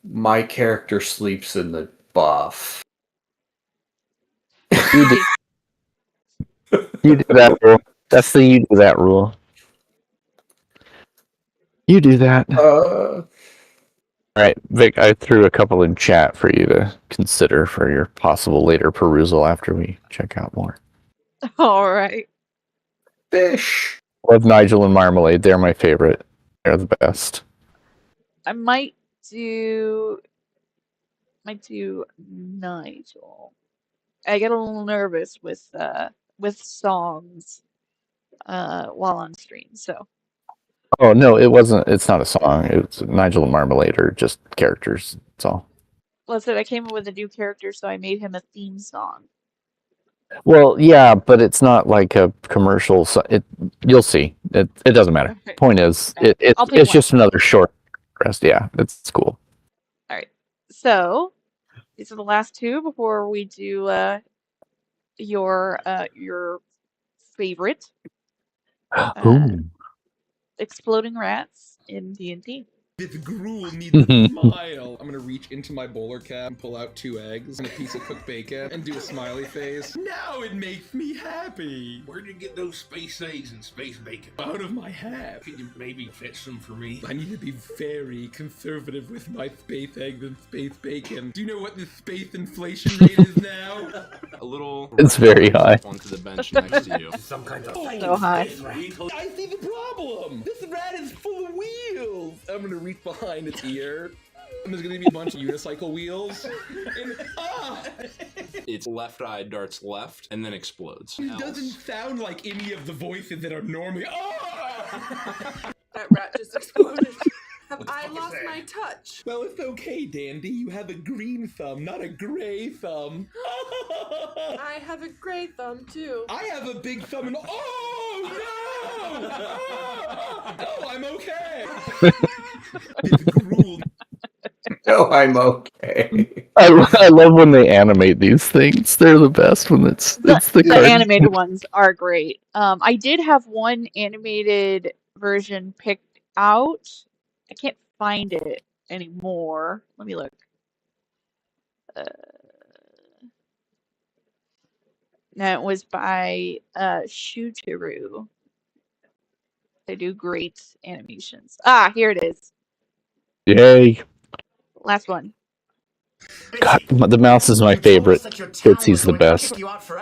my character sleeps in the buff. You do that rule. That's the you do that rule. You do that. All right, Vic, I threw a couple in chat for you to consider for your possible later perusal after we check out more. All right. Fish. Love Nigel and Marmalade. They're my favorite. They're the best. I might do Nigel. I get a little nervous with songs while on stream, so. Oh no, it wasn't. It's not a song. It's Nigel and Marmalade are just characters. That's all. Well, I came up with a new character, so I made him a theme song. Well, yeah, but it's not like a commercial. You'll see. It doesn't matter. Okay. Point is, Okay. it's just another short rest. Yeah, it's cool. All right. So these are the last two before we do your favorite exploding rats in D&D. This gruel needs a smile. I'm gonna reach into my bowler cap and pull out 2 eggs and a piece of cooked bacon and do a smiley face. Now it makes me happy. Where'd you get those space eggs and space bacon? Out of my hat. Could you maybe fetch some for me? I need to be very conservative with my space eggs and space bacon. Do you know what the space inflation rate is now? A little. It's very high. Onto the bench next to you. Some kind of So high. I see the problem. This rat is full of wheels. I'm gonna reach behind its ear. And there's gonna be a bunch of unicycle wheels. And, Its left eye darts left and then explodes. It doesn't sound like any of the voices that are normally. That rat just exploded. Have I lost my touch? Well, it's okay, Dandy. You have a green thumb, not a gray thumb. I have a gray thumb too. I have a big thumb and oh no! Oh, I'm okay. No, I'm okay. I love when they animate these things. They're the best when it's the animated ones are great. I did have one animated version picked out. I can't find it anymore. Let me look. No, it was by Shootaru. They do great animations. Ah, here it is. Yay! Last one. God, the mouse is my favorite. Bitsy's the best.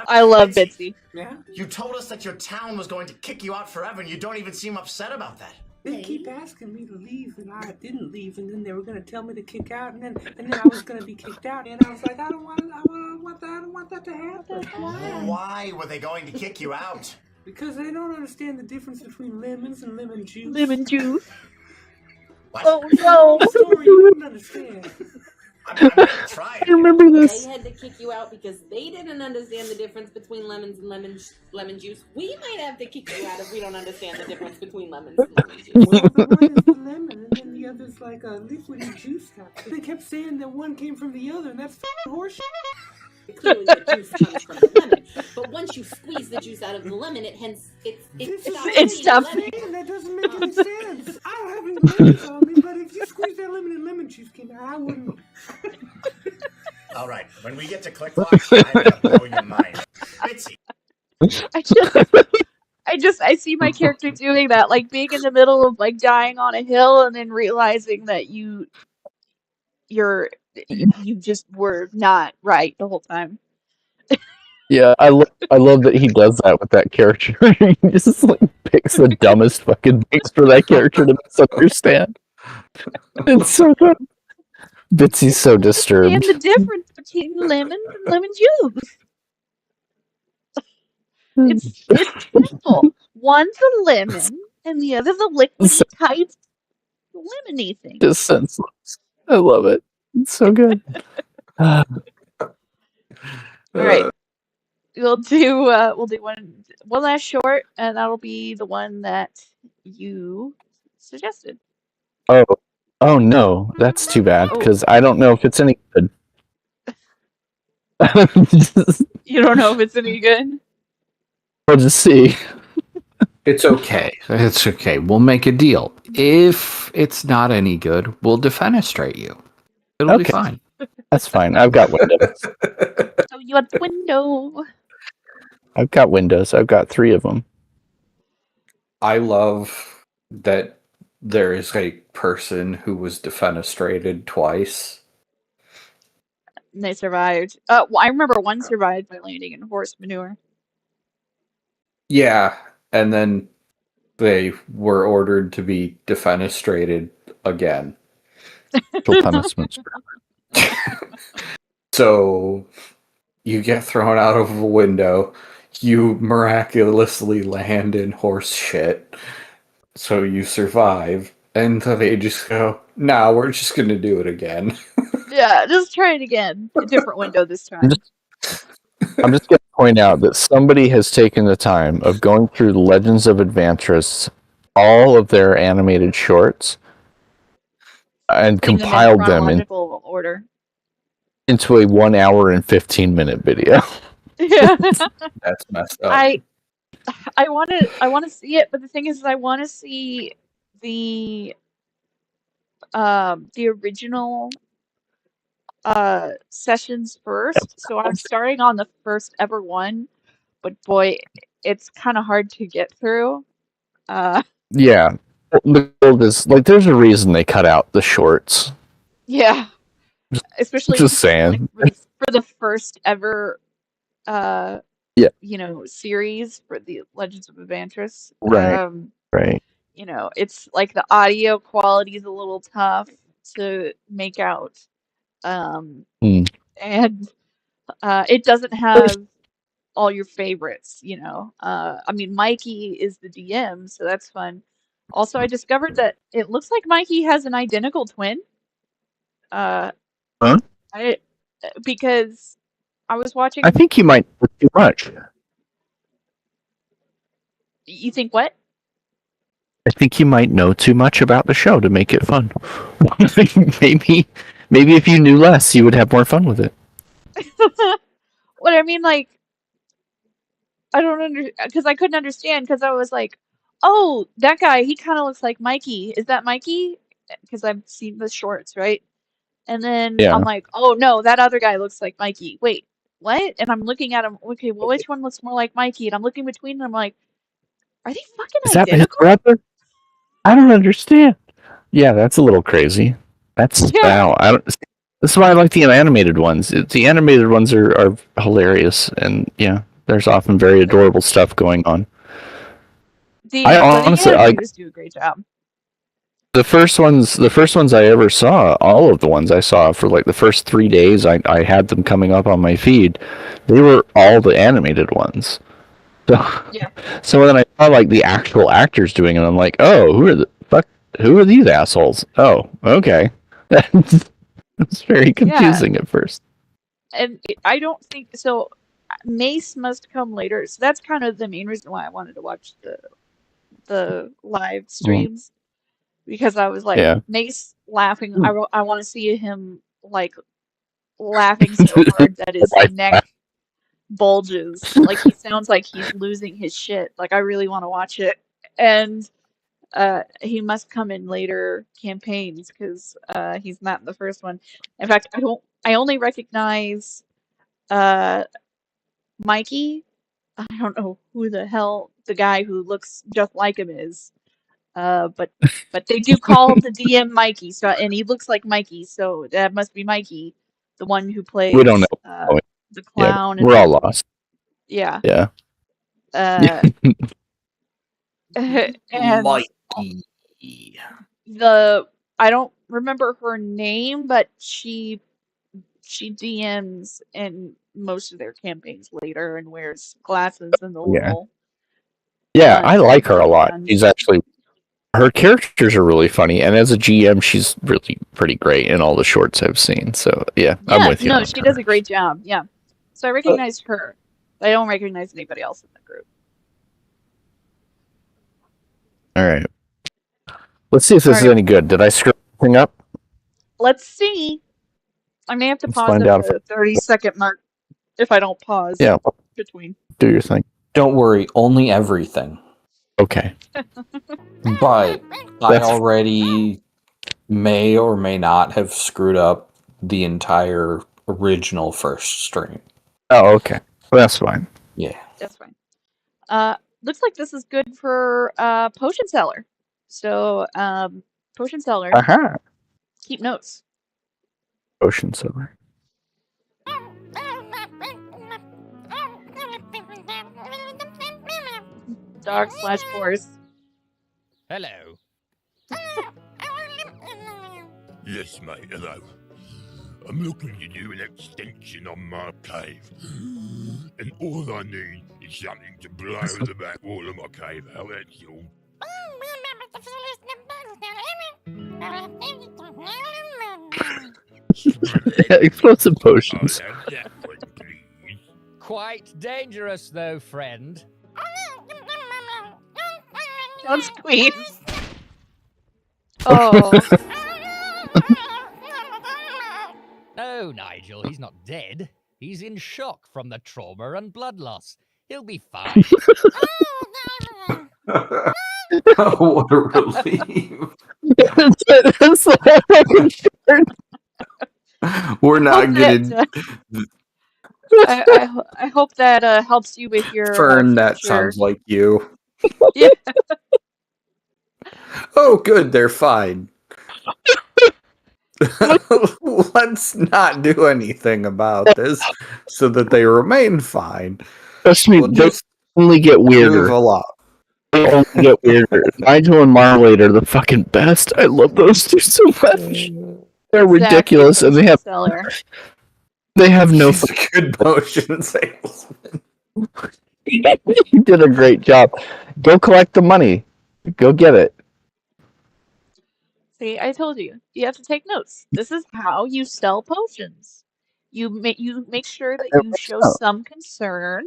I love Bitsy. Yeah? You told us that your town was going to kick you out forever, and you don't even seem upset about that. They keep asking me to leave, and I didn't leave, and then they were going to tell me to kick out, and then I was going to be kicked out, and I was like, I don't want that to happen. Why were they going to kick you out? Because they don't understand the difference between lemons and lemon juice. Lemon juice. What? Oh no! Sorry, you wouldn't understand. I'm trying. I remember this. They had to kick you out because they didn't understand the difference between lemons and lemon juice. We might have to kick you out if we don't understand the difference between lemons and lemon juice. Well, the one is the lemon, and then the other's like a liquidy juice type. They kept saying that one came from the other, and that's horseshit. Clearly the juice comes from the lemon, but once you squeeze the juice out of the lemon, it stops being lemon. That doesn't make any sense. I don't have any lemons on me, but if you squeeze that lemon and lemon juice came out, I wouldn't. All right, when we get to click blocks, I'm gonna blow your mind. Bitsy. I see my character doing that, like being in the middle of like dying on a hill and then realizing that you just were not right the whole time. Yeah, I love that he does that with that character. He just like picks the dumbest fucking things for that character to misunderstand. It's so good. Bitsy's so disturbed. And the difference between lemon and lemon juice. It's simple. One's a lemon and the other's a liquidy type lemony thing. Just senseless. I love it. It's so good. All right. We'll do one last short, and that'll be the one that you suggested. Oh no, that's too bad because I don't know if it's any good. You don't know if it's any good? We'll just see. It's okay. It's okay. We'll make a deal. If it's not any good, we'll defenestrate you. It'll be fine. That's fine. I've got Windows. So you have the window. I've got Windows. I've got 3 of them. I love that there is a person who was defenestrated twice. And they survived. Well, I remember one survived by landing in horse manure. Yeah, and then they were ordered to be defenestrated again. Punishments. So you get thrown out of a window, you miraculously land in horse shit, so you survive, and so they just go, nah, we're just gonna do it again. Yeah, just try it again. A different window this time. I'm just going to point out that somebody has taken the time of going through the Legends of Advantress, all of their animated shorts, and Putting them in compiled them chronological order. into a 1 hour and 15-minute video. Yeah. That's messed up. I want to see it, but the thing is, I want to see the original sessions first. So I'm starting on the first ever one, but boy, it's kind of hard to get through. Yeah. The goal is, like, there's a reason they cut out the shorts. Yeah, especially Just saying. like, for the first ever Yeah. series for the Legends of Advantress. Right. Right. It's like the audio quality is a little tough to make out. And it doesn't have all your favorites, I mean, Mikey is the DM, so that's fun. Also, I discovered that it looks like Mikey has an identical twin. Huh? Because I was watching. I think you might look too much. You think what? I think you might know too much about the show to make it fun. maybe if you knew less, you would have more fun with it. What I mean, like, I don't because I couldn't understand, because I was like, oh, that guy, he kind of looks like Mikey. Is that Mikey? Because I've seen the shorts, right? And then Yeah. I'm like, oh no, that other guy looks like Mikey. Wait, what? And I'm looking at him. Okay, well, which one looks more like Mikey? And I'm looking between them. I'm like, are they fucking Is that his identical? brother? I don't understand. Yeah, that's a little crazy. That's Yeah. I don't. This is why I like the animated ones. The animated ones are hilarious, and yeah, there's often very adorable stuff going on. The honestly, animators do a great job. the first ones I ever saw, all of the ones I saw for like the first 3 days, I had them coming up on my feed. They were all the animated ones. So, Yeah. So then I saw like the actual actors doing it, and I'm like, oh, who are these assholes? Oh, okay. It's very confusing at first. And I don't think so. Mace must come later. So that's kind of the main reason why I wanted to watch the live streams, because I was like, Yeah. Mace laughing. I want to see him like laughing so hard that his neck bulges. Like he sounds like he's losing his shit. Like I really want to watch it. And he must come in later campaigns, because he's not in the first one. In fact, I only recognize Mikey. I don't know who the hell the guy who looks just like him is. But they do call the DM Mikey, so, and he looks like Mikey, so that must be Mikey, the one who plays We don't know. the clown. Yeah, we're all lost. Yeah. Yeah. And Mikey. I don't remember her name, but she DMs in most of their campaigns later and wears glasses and the little. Yeah, I like her a lot. She's actually, her characters are really funny, and as a GM, she's really pretty great in all the shorts I've seen. So yeah, I'm with you. No, she does a great job. Yeah, so I recognized her. I don't recognize anybody else in the group. All right, let's see if this is any good. Did I screw anything up? Let's see. I may have to pause find at out if the 30-second mark if I don't pause. Yeah. Between. Do your thing. Don't worry, only everything. Okay. But I already may or may not have screwed up the entire original first stream. Oh, okay. Well, that's fine. Yeah. That's fine. Looks like this is good for potion seller. So, potion seller, Aha. keep notes. Ocean Silver. Dog/horse. Hello. Yes, mate, hello. I'm looking to do an extension on my cave. And all I need is something to blow the back wall of my cave out, that's all. Explosive potions. I'll have that one, please. Quite dangerous, though, friend. Don't squeeze. Oh. No, Nigel, he's not dead. He's in shock from the trauma and blood loss. He'll be fine. What a relief. It's like fucking short. We're not gonna. I hope that helps you with your Fern, that future. sounds like you. Yeah. Oh, good, they're fine. Let's not do anything about this so that they remain fine. Trust me, We'll they just only get move weirder. along. They only get weirder. Nigel and Marmalade are the fucking best. I love those two so much. They're ridiculous, and Seller. they have no. He's a good potion salesman. You did a great job. Go collect the money. Go get it. See, I told you. You have to take notes. This is how you sell potions. You make sure that you show some concern,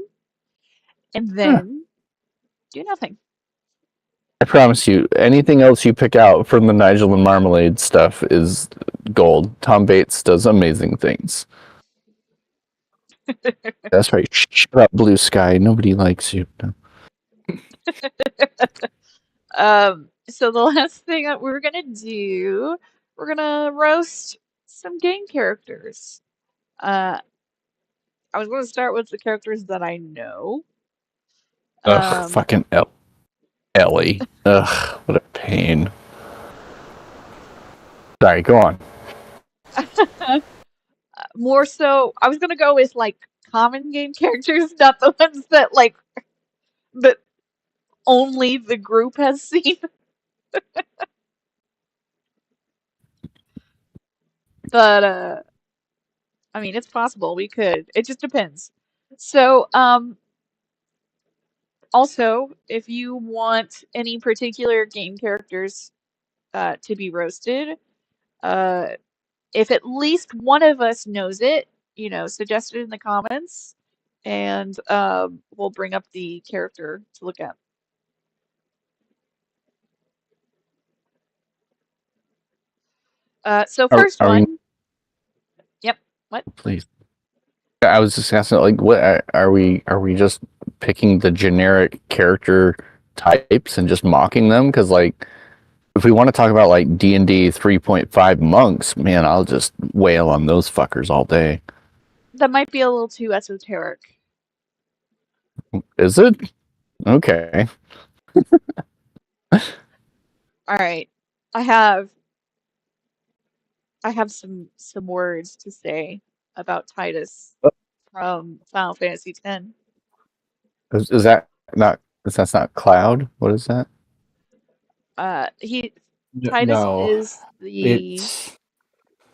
and then do nothing. I promise you, anything else you pick out from the Nigel and Marmalade stuff is gold. Tom Bates does amazing things. That's right. Shut up, Blue Sky. Nobody likes you. No. So the last thing that we're gonna do, we're gonna roast some game characters. I was gonna start with the characters that I know. Ugh, fucking Ellie. Ugh, what a pain. Sorry, go on. More so, I was gonna go with like common game characters, not the ones that like that only the group has seen. But I mean, it's possible we could. It just depends. So, also, if you want any particular game characters to be roasted, if at least one of us knows it, suggest it in the comments, and we'll bring up the character to look at. So first one. Yep. What? Please. I was just asking, like, what are we just picking the generic character types and just mocking them? Because, like, if we want to talk about like D&D 3.5 monks, man, I'll just wail on those fuckers all day. That might be a little too esoteric. Is it? Okay. All right. I have some words to say about Titus from Final Fantasy X. Is that not? That's not Cloud? What is that? Titus is the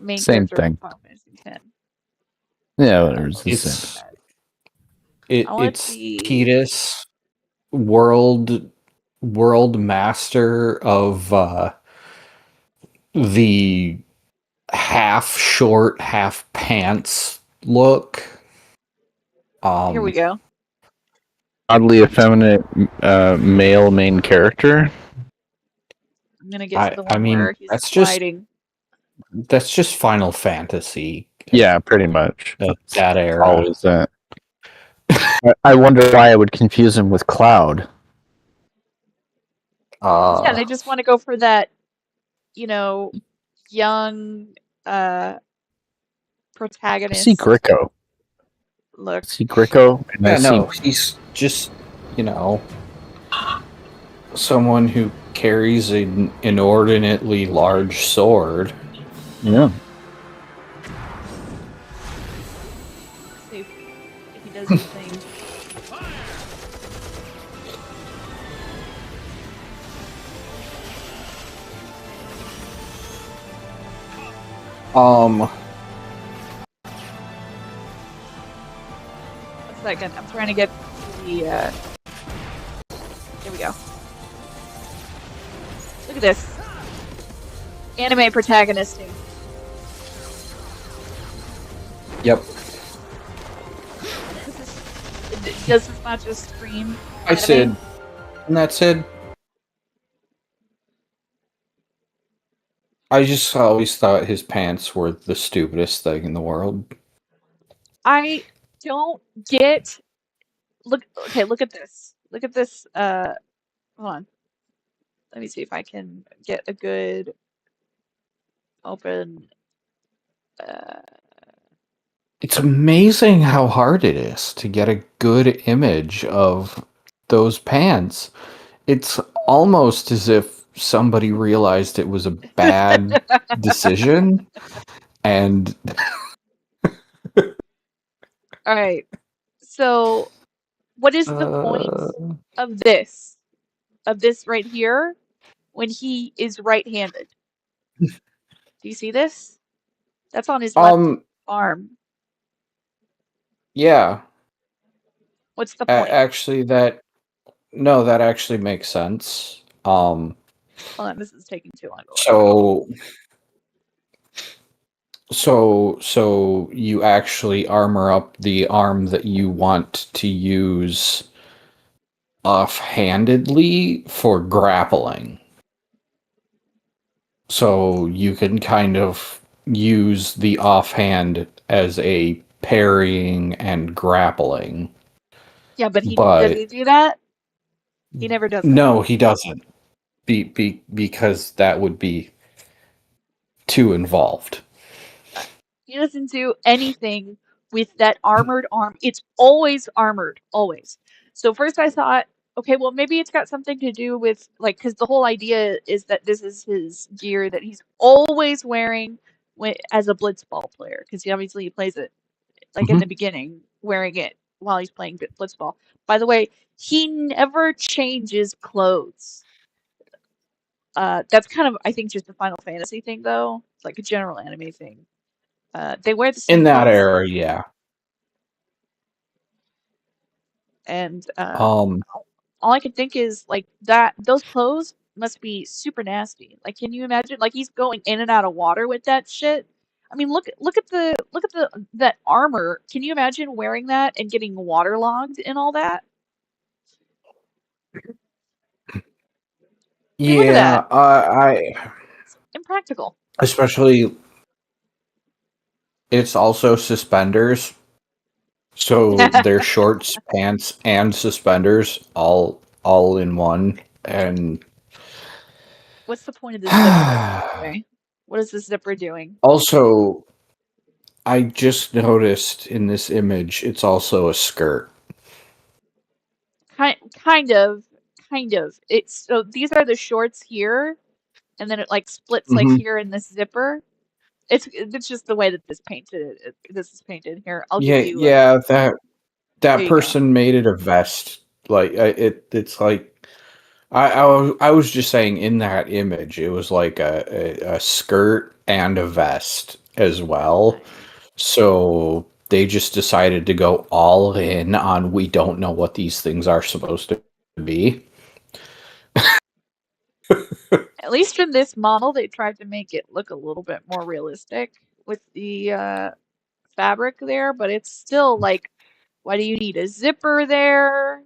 main same character thing. of Final Fantasy X. Yeah, whatever. It's the It's same. it's Titus, world master of the half short, half pants look. Here we go. Oddly effeminate male main character. I'm gonna get to the one I mean, where he's that's sliding. That's just Final Fantasy. Yeah, pretty much. That era. Always that. I wonder why I would confuse him with Cloud. Yeah, they just want to go for that, young, protagonist. I see Gricko. Look. I see Gricko, and Yeah, I see. no, he's just, someone who carries an inordinately large sword. Yeah. See if he does anything. Um. 1 second. I'm trying to get the. Here we go. Look at this. Anime protagonisting. Yep. Does this not just scream? I said, and that's it. I just always thought his pants were the stupidest thing in the world. I don't get. Look. Okay. Look at this. Look at this. Hold on. Let me see if I can get a good open. It's amazing how hard it is to get a good image of those pants. It's almost as if somebody realized it was a bad decision and All right. So, what is the point of this? Of this right here, when he is right-handed? Do you see this? That's on his left arm. yeah. What's the point? Actually, that actually makes sense. Hold on, this is taking too long. So you actually armor up the arm that you want to use offhandedly for grappling. So you can kind of use the offhand as a parrying and grappling. Yeah, but does he do that? He never does that. No, he doesn't. Because that would be too involved. He doesn't do anything with that armored arm. It's always armored, always. So first I thought, okay, well maybe it's got something to do with like, because the whole idea is that this is his gear that he's always wearing as a blitzball player, because he obviously plays it like in the beginning, wearing it while he's playing blitzball. By the way, he never changes clothes. That's kind of, I think, just a Final Fantasy thing, though. It's like a general anime thing. They wear the same In that clothes. era, yeah. And all I can think is like that those clothes must be super nasty. Like, can you imagine? Like he's going in and out of water with that shit. I mean, look at that armor. Can you imagine wearing that and getting waterlogged and all that? I mean, look at that. It's impractical. Especially, it's also suspenders. So they're shorts, pants, and suspenders all in one. And what's the point of this zipper? Okay? What is this zipper doing? Also, I just noticed in this image, it's also a skirt. Kind of. It's so these are the shorts here, and then it like splits like here in this zipper. It's just the way that this is painted here. I'll give you. Yeah, that you person made it a vest. Like it's like I was just saying in that image, it was like a skirt and a vest as well. So they just decided to go all in on we don't know what these things are supposed to be. At least in this model, they tried to make it look a little bit more realistic with the fabric there, but it's still like, why do you need a zipper there?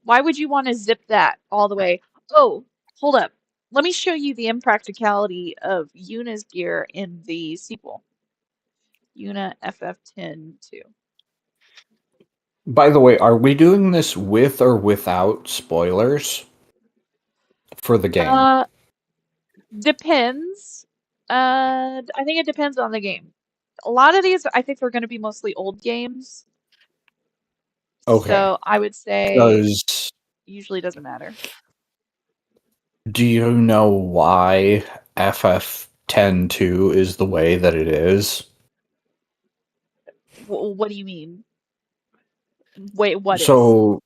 Why would you want to zip that all the way? Oh, hold up. Let me show you the impracticality of Yuna's gear in the sequel. Yuna FF10-2. By the way, are we doing this with or without spoilers for the game? Depends. I think it depends on the game. a lot of these, I think, are going to be mostly old games. Okay. So I would say usually doesn't matter. Do you know why FF102 is the way that it is? What do you mean? Wait, what is? So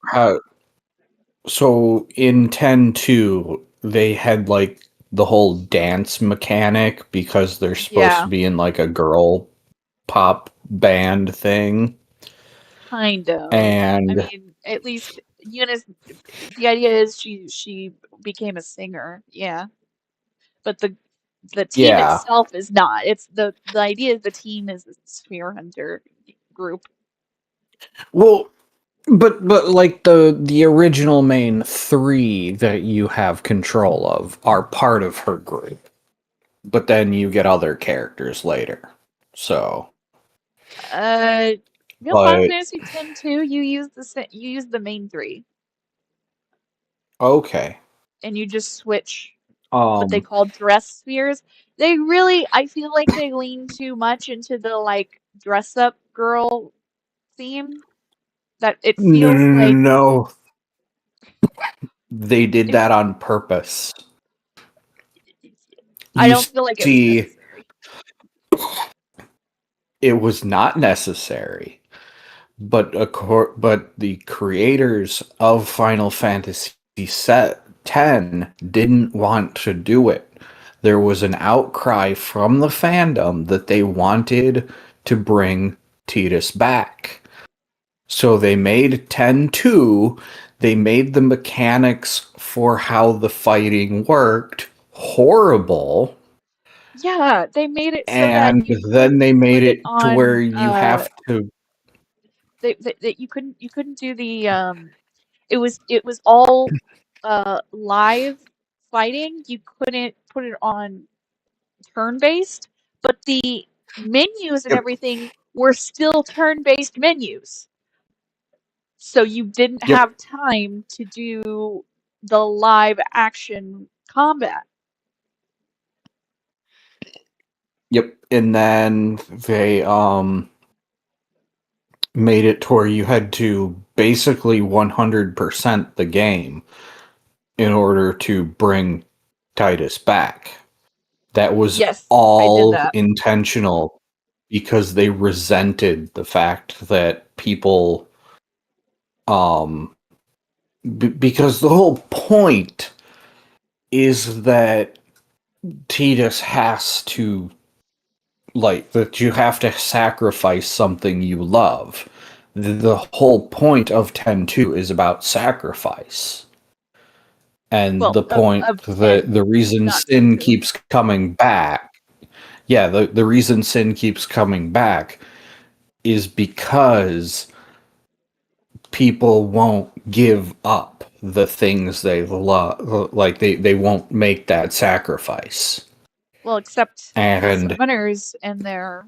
in 10.2, they had like the whole dance mechanic because they're supposed to be in like a girl pop band thing. Kind of. And I mean, at least Eunice, the idea is she became a singer, yeah. But the team itself is not. It's the idea is the team is a Sphere Hunter group. Well, but like the original main 3 that you have control of are part of her group. But then you get other characters later. So Real Final Fantasy X 2, you use the main 3. Okay. And you just switch what they call dress spheres. They really, I feel like they lean too much into the like dress up girl theme that it feels like No. They did that on purpose. I don't feel like it was necessary. It was not necessary. But the creators of Final Fantasy X didn't want to do it. There was an outcry from the fandom that they wanted to bring Tidus back. So they made 10.2. They made the mechanics for how the fighting worked horrible. Yeah, they made it so And that you then they made it to where on you have to. that you couldn't do the it was all live fighting. You couldn't put it on turn-based, but the menus and everything were still turn-based menus. So you didn't have time to do the live action combat. Yep, and then they made it to where you had to basically 100% the game in order to bring Tidus back. That was Yes, I did all that. intentional because they resented the fact that people because the whole point is that Tidus has to like that you have to sacrifice something you love. The whole point of 10.2 is about sacrifice. And Well, the point of that 10, the reason not Sin 10-2. keeps coming back, the reason Sin keeps coming back is because people won't give up the things they love. Like they won't make that sacrifice. Well, except And summoners and their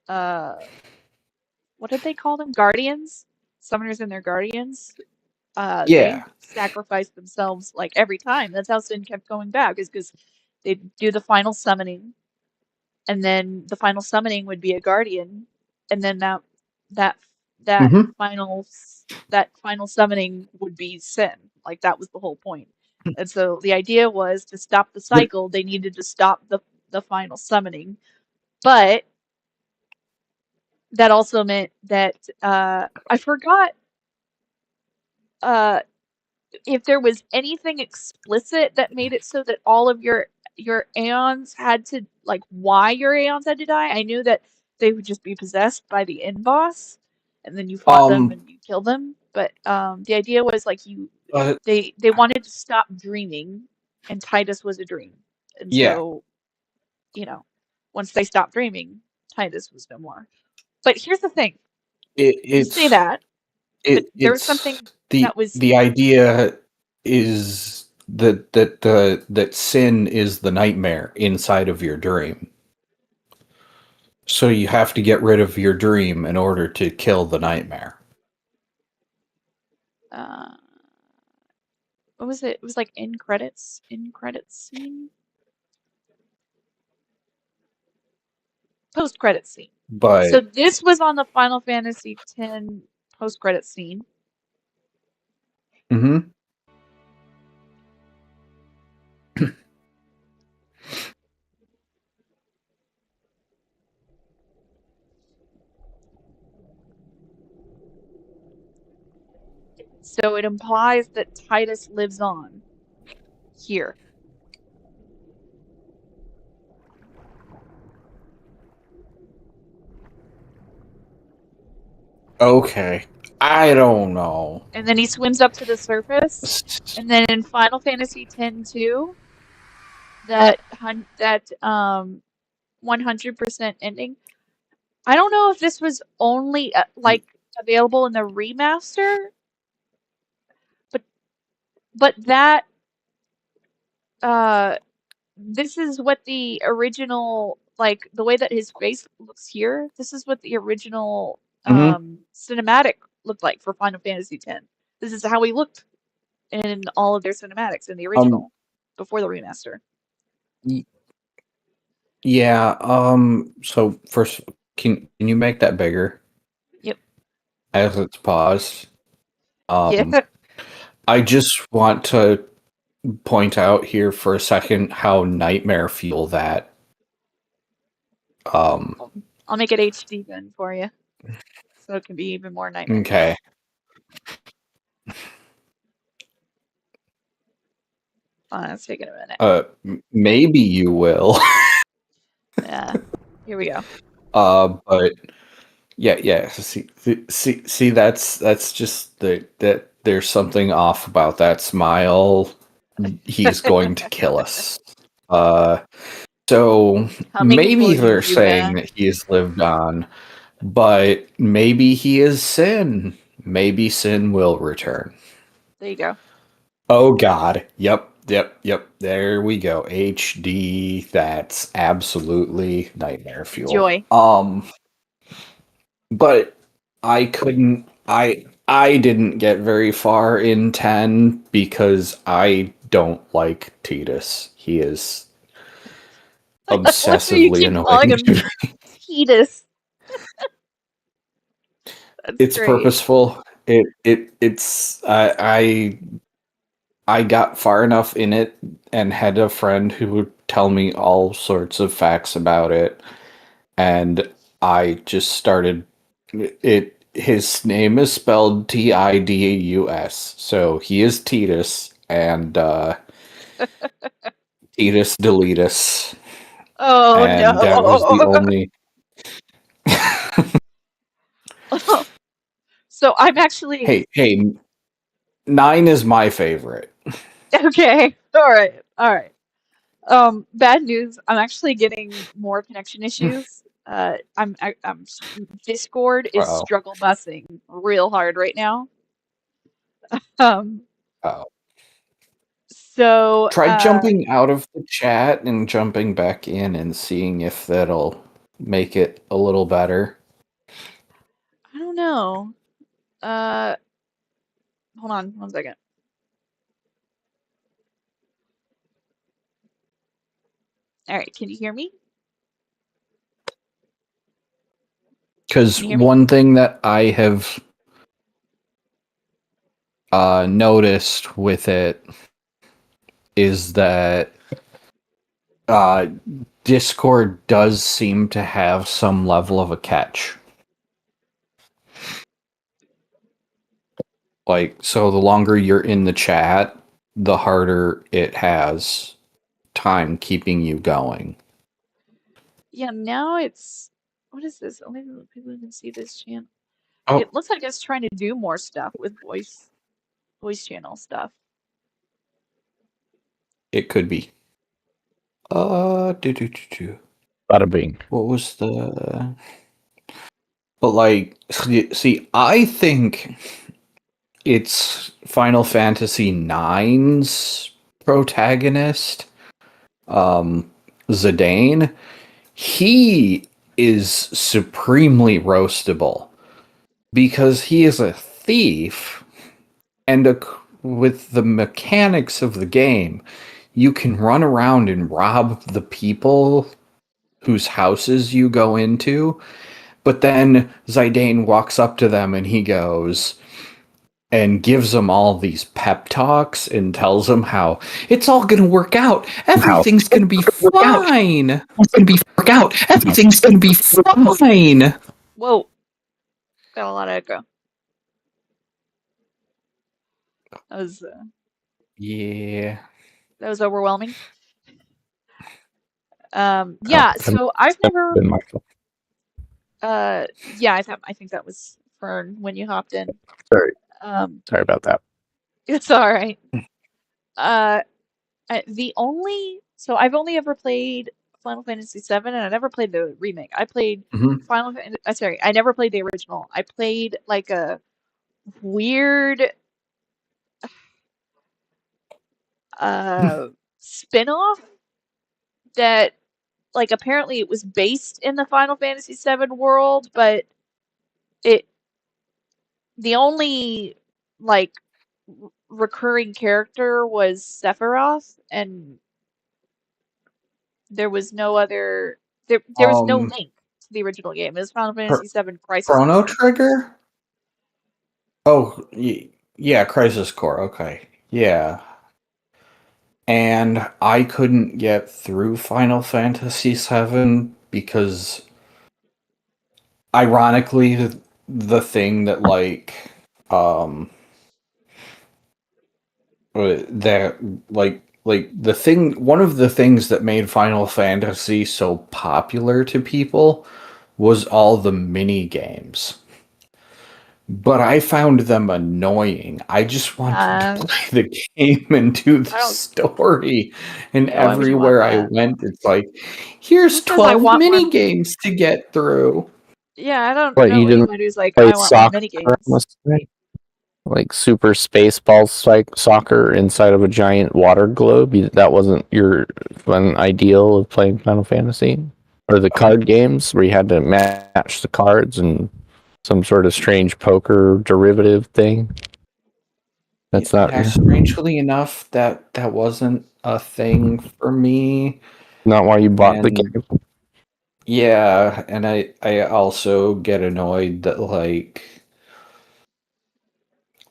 what did they call them? Guardians? Summoners and their guardians. They sacrifice themselves like every time. That's how Sin kept going back, is because they'd do the final summoning, and then the final summoning would be a guardian, and then that that final summoning would be Sin. Like that was the whole point. And so the idea was to stop the cycle, they needed to stop the final summoning. But that also meant that I forgot if there was anything explicit that made it so that all of your Aeons had to, like, why your Aeons had to die. I knew that they would just be possessed by the end boss, and then you fought them and you killed them. But the idea was like they wanted to stop dreaming, and Tidus was a dream, and so once they stopped dreaming, Tidus was no more. But here's the thing: you say that, but there was something that was the idea is that Sin is the nightmare inside of your dream. So you have to get rid of your dream in order to kill the nightmare. what was it? It was like end credits scene. post-credit scene. But So this was on the Final Fantasy X post-credit scene. hmm So it implies that Titus lives on here. okay, I don't know. And then he swims up to the surface. And then in Final Fantasy X-2, that 100% ending. I don't know if this was only like available in the remaster, but that this is what the original, like the way that his face looks here. This is what the original cinematic looked like for Final Fantasy X. This is how he looked in all of their cinematics in the original before the remaster. Yeah. So first, can you make that bigger? Yep. As it's paused. Yeah. I just want to point out here for a second how nightmare fuel that. I'll make it HD then for you, so it can be even more nightmare. Okay. It's taking a minute. Maybe you will. Yeah. Here we go. But yeah. See, that's just that there's something off about that smile. He's going to kill us. So Coming maybe for they're you, saying man. that he has lived on, but maybe he is Sin. Maybe Sin will return. There you go. Oh God. Yep. There we go. HD. That's absolutely nightmare fuel. Joy. But I couldn't. I didn't get very far in 10 because I don't like Titus. He is obsessively you keep calling annoying. him Titus. It's great. purposeful. It's I got far enough in it and had a friend who would tell me all sorts of facts about it, and I just started it. His name is spelled Tidus, so he is Titus, and Titus Deletus. Oh and no! That was the only. So I'm actually. Hey, 9 is my favorite. Okay. All right. Bad news. I'm actually getting more connection issues. I'm Discord is Uh-oh. struggle busing real hard right now. So Try jumping out of the chat and jumping back in and seeing if that'll make it a little better. I don't know. Hold on 1 second. All right, can you hear me? Because one thing that I have noticed with it is that Discord does seem to have some level of a catch. Like, so the longer you're in the chat, the harder it has time keeping you going. Yeah, now it's what is this? Only people can see this channel. Oh. It looks like it's trying to do more stuff with voice channel stuff. It could be. Bada bing. What was the? But like, see, I think it's Final Fantasy IX's protagonist, Zidane. He is supremely roastable because he is a thief, and with the mechanics of the game, you can run around and rob the people whose houses you go into. But then Zidane walks up to them and he goes and gives them all these pep talks and tells them how it's all going to work out. Everything's going to be fine. It's going to be work out. Everything's going to be fine. Whoa. Got a lot of echo. That was Yeah. that was overwhelming. Yeah, so I've never Been my fault. yeah, I think that was Fern when you hopped in. Sorry. Um Sorry about that. It's all right. So I've only ever played Final Fantasy VII, and I never played the remake. I played I never played the original. I played like a weird spin-off that like apparently it was based in the Final Fantasy VII world, but the only like recurring character was Sephiroth, and there was no other. There was no link to the original game. It was Final Fantasy VII Crisis Chrono Core. Trigger? Oh, yeah, Crisis Core. Okay. Yeah. And I couldn't get through Final Fantasy VII because, ironically, the thing that one of the things that made Final Fantasy so popular to people was all the mini games. But I found them annoying. I just wanted to play the game and do the story. And No, I wouldn't want everywhere I that. went, it's like, here's Who says I 12 want mini more? games to get through. Yeah, I don't What, know you didn't anybody who's like, play I want more soccer? minigames. Like Super Spaceballs like soccer inside of a giant water globe? That wasn't your fun ideal of playing Final Fantasy? Or the card games where you had to match the cards and some sort of strange poker derivative thing? That's not... Yeah, strangely enough, that wasn't a thing for me. Not why you bought the game. Yeah, and I also get annoyed that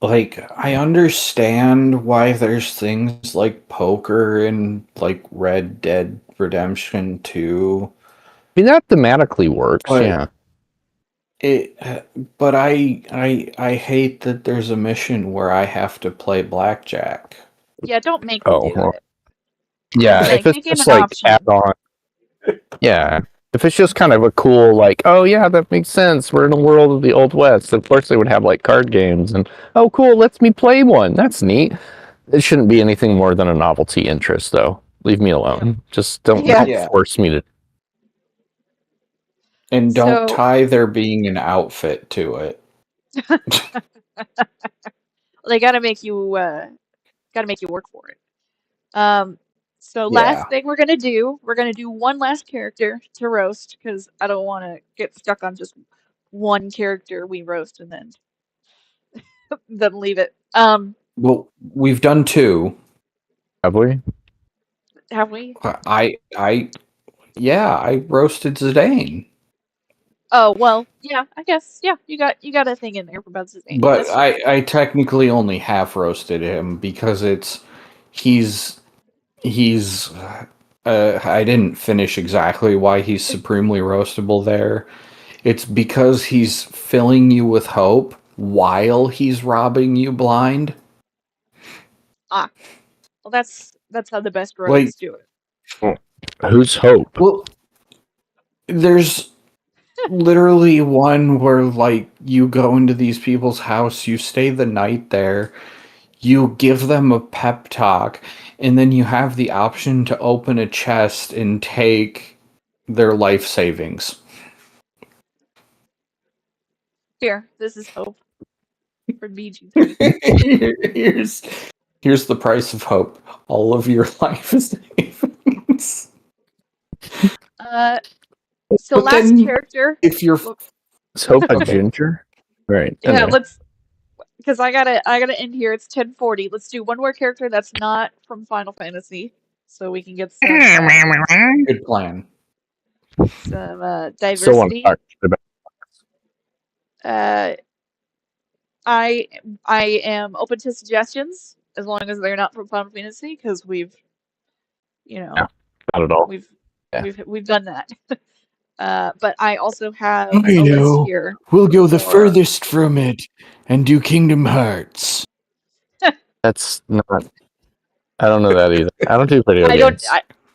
I understand why there's things like poker and like Red Dead Redemption 2. I mean, that thematically works, But yeah. But I hate that there's a mission where I have to play blackjack. Yeah, don't make me do it. Yeah, Make if it's him just an like option. add-on. Yeah. If it's just kind of a cool, like, oh yeah, that makes sense. We're in a world of the Old West. Of course they would have like card games and, oh cool, lets me play one. That's neat. It shouldn't be anything more than a novelty interest, though. Leave me alone. Just don't force me to. And don't So- tie there being an outfit to it. They gotta make you work for it. So Yeah. last thing we're gonna do one last character to roast because I don't want to get stuck on just one character we roast and then then leave it. Well, we've done 2. Have we? Have we? I roasted Zidane. Oh well, yeah. I guess You got a thing in there for about Zidane. But I technically only half roasted him because he's I didn't finish exactly why he's supremely roastable there. It's because he's filling you with hope while he's robbing you blind. Well, that's how the best roasts do it. Who's Hope? Well, there's literally one where like you go into these people's house, you stay the night there, you give them a pep talk, and then you have the option to open a chest and take their life savings. Here, this is hope for BG3. Here's the price of hope. All of your life savings. So But last then character. If you're Is Hope a ginger? Right. Yeah, anyway. let's because I gotta end here. It's 10:40. Let's do one more character that's not from Final Fantasy, so we can get some. Good plan. some Still want to diversity. talk about I am open to suggestions as long as they're not from Final Fantasy, because we've, not at all. we've Yeah. we've done that. But I also have I a list know. here We'll go the for. furthest from it and do Kingdom Hearts. That's not. I don't know that either. I don't do video I don't.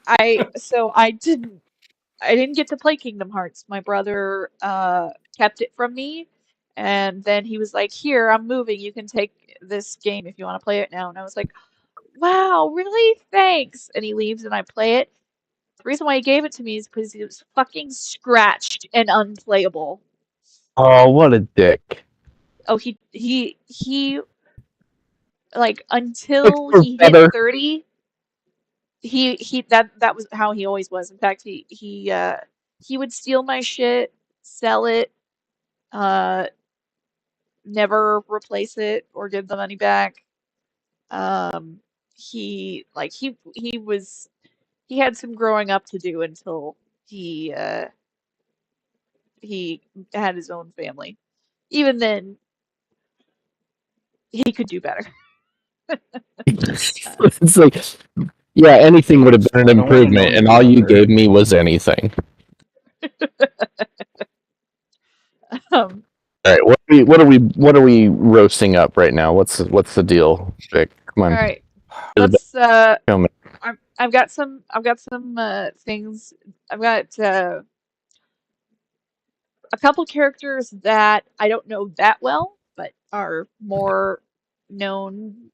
games. So I didn't get to play Kingdom Hearts. My brother kept it from me, and then he was like, "Here, I'm moving. You can take this game if you want to play it now." And I was like, "Wow, really? Thanks." And he leaves, and I play it. The reason why he gave it to me is because it was fucking scratched and unplayable. Oh, what a dick! Oh, he like until for he hit better. 30, he that was how he always was. In fact, he would steal my shit, sell it, uh never replace it or give the money back. He had some growing up to do until he had his own family. Even then, he could do better. It's like, yeah, anything would have been an improvement, and all you gave me was anything. Um, All right, what are we roasting up right now? What's the deal, Vic? Come on. all right, There's a let's. bit- show me. I've got some things. I've got a couple characters that I don't know that well, but are more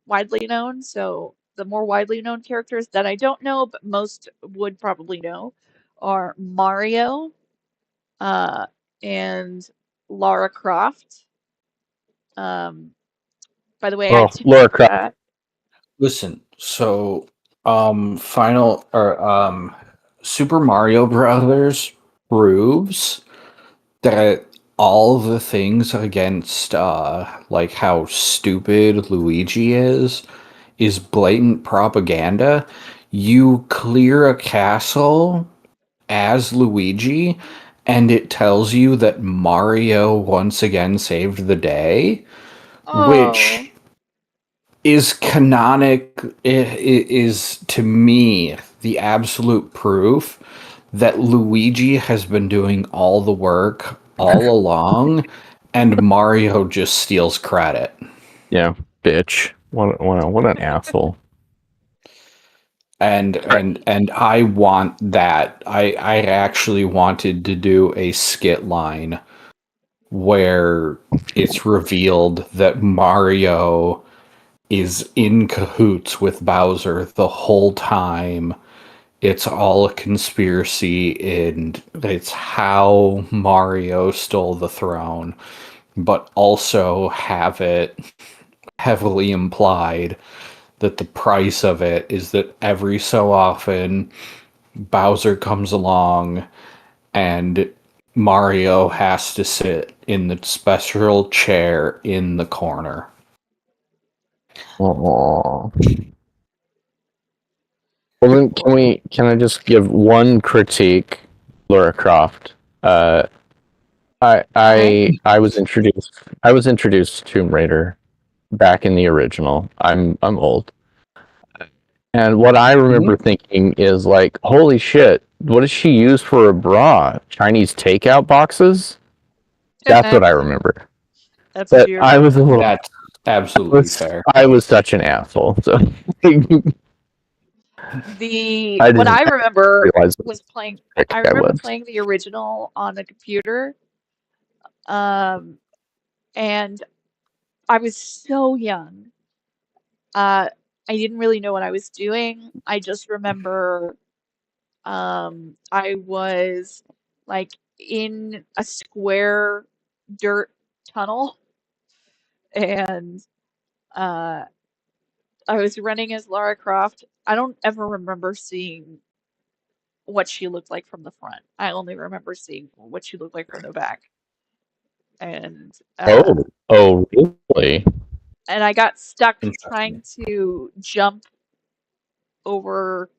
widely known. So the more widely known characters that I don't know, but most would probably know, are Mario, and Lara Croft. By the way, I Oh, do Laura have Croft. that. Listen, so Super Mario Brothers proves that all the things against like how stupid Luigi is blatant propaganda. You clear a castle as Luigi and it tells you that Mario once again saved the day, which is is to me the absolute proof that Luigi has been doing all the work all along and Mario just steals credit. Yeah, bitch. What an asshole. And I want that. I actually wanted to do a skit line where it's revealed that Mario is in cahoots with Bowser the whole time. It's all a conspiracy, and it's how Mario stole the throne, but also have it heavily implied that the price of it is that every so often Bowser comes along and Mario has to sit in the special chair in the corner. Aww. Well, then can I just give one critique, Laura Croft? I was introduced to Tomb Raider back in the original. I'm old. And what I remember thinking is like, holy shit, what does she use for a bra? Chinese takeout boxes? That's what I remember. That's But what you I was a remember. little That's absolutely fair. I was such an asshole. So What I remember realize was playing. what I I remember was. playing the original on the computer, and I was so young. I didn't really know what I was doing. I just remember, I was like in a square dirt tunnel, and uh, I was running as Lara Croft. I don't ever remember seeing what she looked like from the front. I only remember seeing what she looked like from the back. And Oh, really? and I got stuck trying to jump over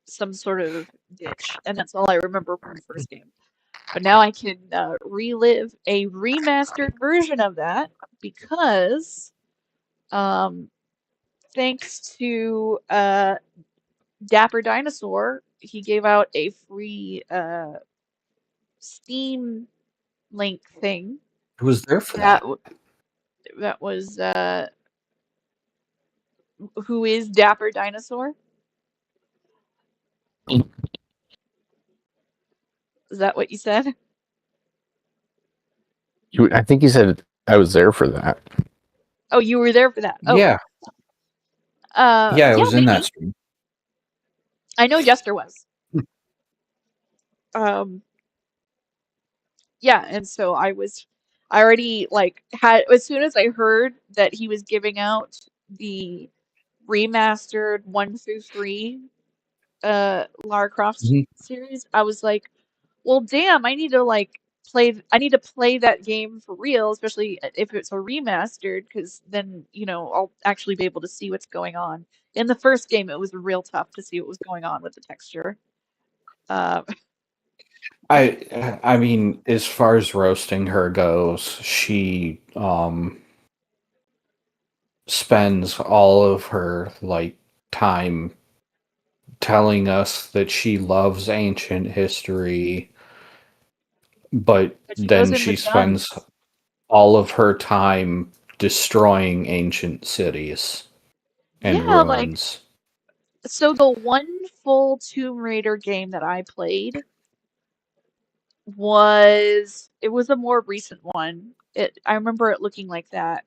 some sort of ditch, and that's all I remember from the first game. But now I can relive a remastered version of that because, thanks to Dapper Dinosaur, he gave out a free Steam link thing. Who was there for that? That was who is Dapper Dinosaur? Is that what you said? I think you said I was there for that. Oh, you were there for that. Oh. Yeah. Yeah, I was in that maybe. stream. I know Jester was. Yeah, and so I already like had, as soon as I heard that he was giving out the remastered 1 through 3 Lara Croft series, I was like, well, damn, I need to play that game for real, especially if it's a remastered, because then, I'll actually be able to see what's going on. In the first game, it was real tough to see what was going on with the texture. I mean, as far as roasting her goes, she spends all of her time telling us that she loves ancient history, but then she spends all of her time destroying ancient cities and ruins. So the one full Tomb Raider game that I played was a more recent one. I remember it looking like that.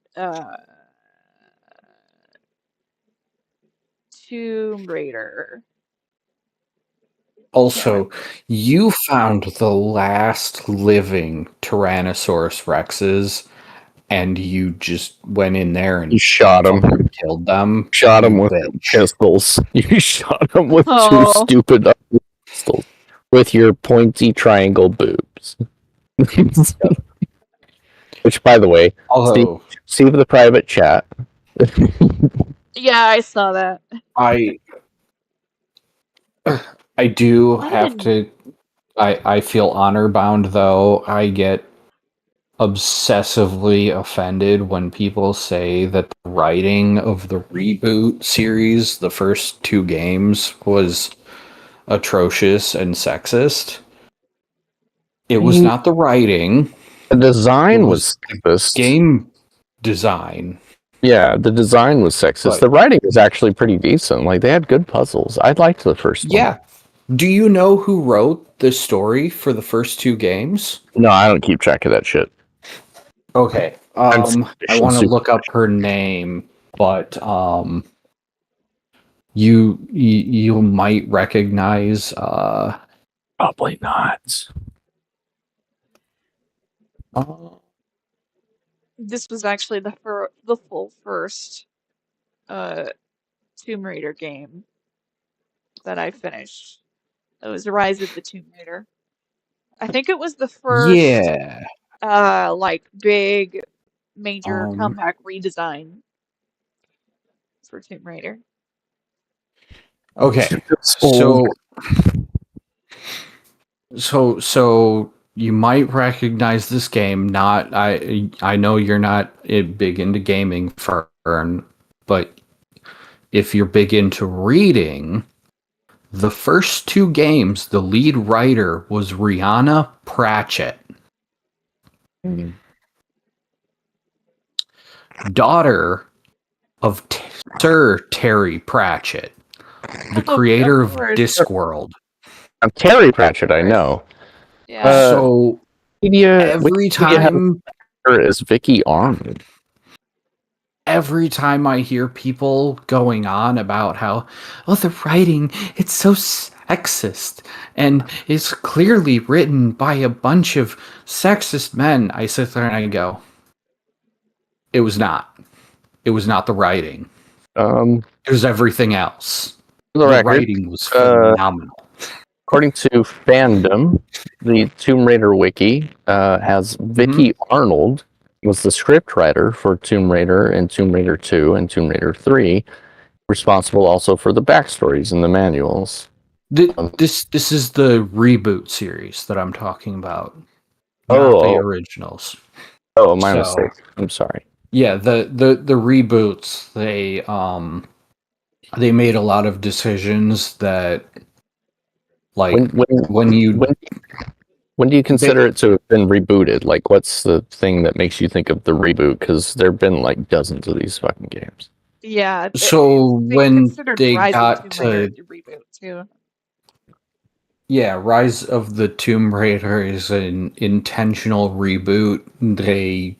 Tomb Raider. Also, you found the last living Tyrannosaurus Rexes, and you just went in there and you shot them, killed them, shot them with pistols. You shot them with two stupid pistols with your pointy triangle boobs. Which, by the way, see the private chat. Yeah, I saw that. I do have to. I feel honor bound, though. I get obsessively offended when people say that the writing of the reboot series, the first 2 games, was atrocious and sexist. It was not the writing. The design was sexist. Game design. Yeah, the design was sexist. The writing was actually pretty decent. Like, they had good puzzles. I liked the first one. Yeah. Do you know who wrote the story for the first 2 games? No, I don't keep track of that shit. Okay. I want to look up her name, but you might recognize probably not. This was actually the full first Tomb Raider game that I finished. It was Rise of the Tomb Raider. I think it was the first big major comeback redesign for Tomb Raider. Okay. So you might recognize this game. I know you're not big into gaming, Fern, but if you're big into reading, the first 2 games, the lead writer was Rihanna Pratchett. Daughter of Sir Terry Pratchett, the creator of Discworld. Terry Pratchett, I know. Yeah. So every time is Vicky Arnold. Every time I hear people going on about how, the writing, it's so sexist, and it's clearly written by a bunch of sexist men, I sit there and I go, it was not. It was not the writing. It was everything else. The writing was phenomenal. According to Fandom, the Tomb Raider wiki has Vicky Arnold was the scriptwriter for Tomb Raider and Tomb Raider 2 and Tomb Raider 3, responsible also for the backstories and the manuals. This is the reboot series that I'm talking about, not the originals. Oh, my mistake. I'm sorry. Yeah, the reboots, they made a lot of decisions that, like, when do you consider it to have been rebooted? Like, what's the thing that makes you think of the reboot? Because there have been like dozens of these fucking games. Yeah. So They when considered they Rise of got Tomb Raider to to reboot too. Yeah, Rise of the Tomb Raider is an intentional reboot. They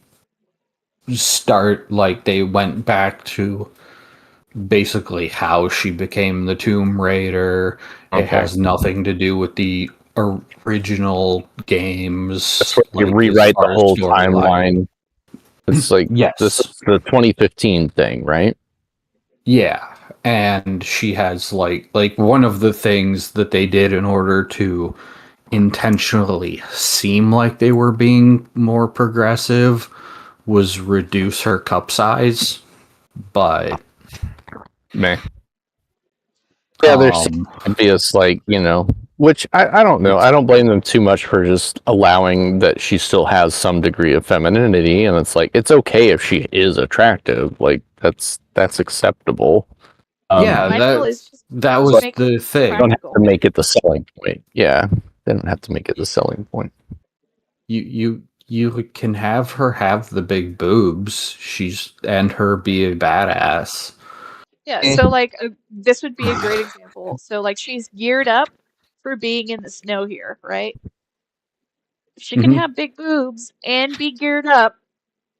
they went back to basically how she became the Tomb Raider. Okay. It has nothing to do with the original games. That's where you rewrite the whole timeline. It's like Yes. this is the 2015 thing, right? Yeah, and she has like one of the things that they did in order to intentionally seem like they were being more progressive was reduce her cup size, but meh. Yeah, there's obvious, like, which I don't know. I don't blame them too much for just allowing that she still has some degree of femininity, and it's like it's okay if she is attractive. Like that's acceptable. Yeah, that was the thing. You don't have to make it the selling point. Yeah, they don't have to make it the selling point. You can have her have the big boobs. And her be a badass. Yeah, so like this would be a great example. So like she's geared up for being in the snow here, right? She can have big boobs and be geared up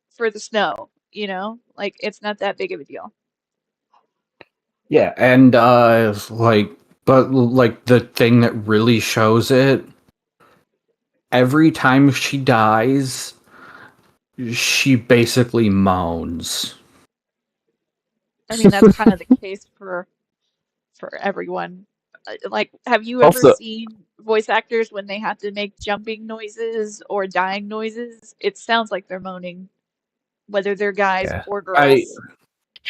for the snow, Like it's not that big of a deal. Yeah, and but the thing that really shows it, every time she dies, she basically moans. I mean, that's kind of the case for everyone. Like, have you ever seen voice actors when they have to make jumping noises or dying noises? It sounds like they're moaning, whether they're guys or girls.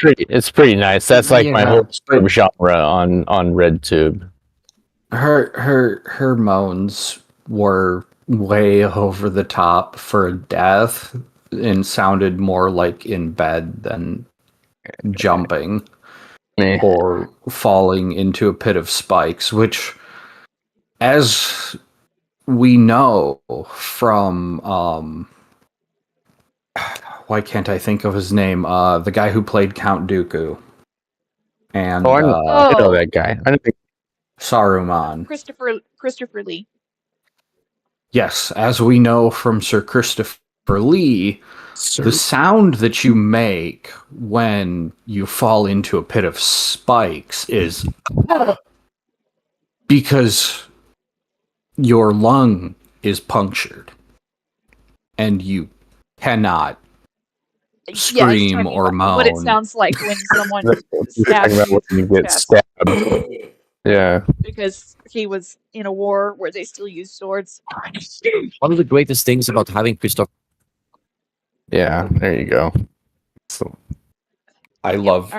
It's pretty nice. That's like my whole genre on RedTube. Her moans were way over the top for death and sounded more like in bed than jumping or falling into a pit of spikes, which, as we know from why can't I think of his name? The guy who played Count Dooku. And I know that guy. I don't think Saruman. Christopher Lee. Yes, as we know from Sir Christopher Lee, the sound that you make when you fall into a pit of spikes is because your lung is punctured and you cannot scream or moan. What it sounds like when someone stabs you. When you get stabbed. Yeah. Because he was in a war where they still use swords. One of the greatest things about having Christopher. Yeah, there you go. So, I loved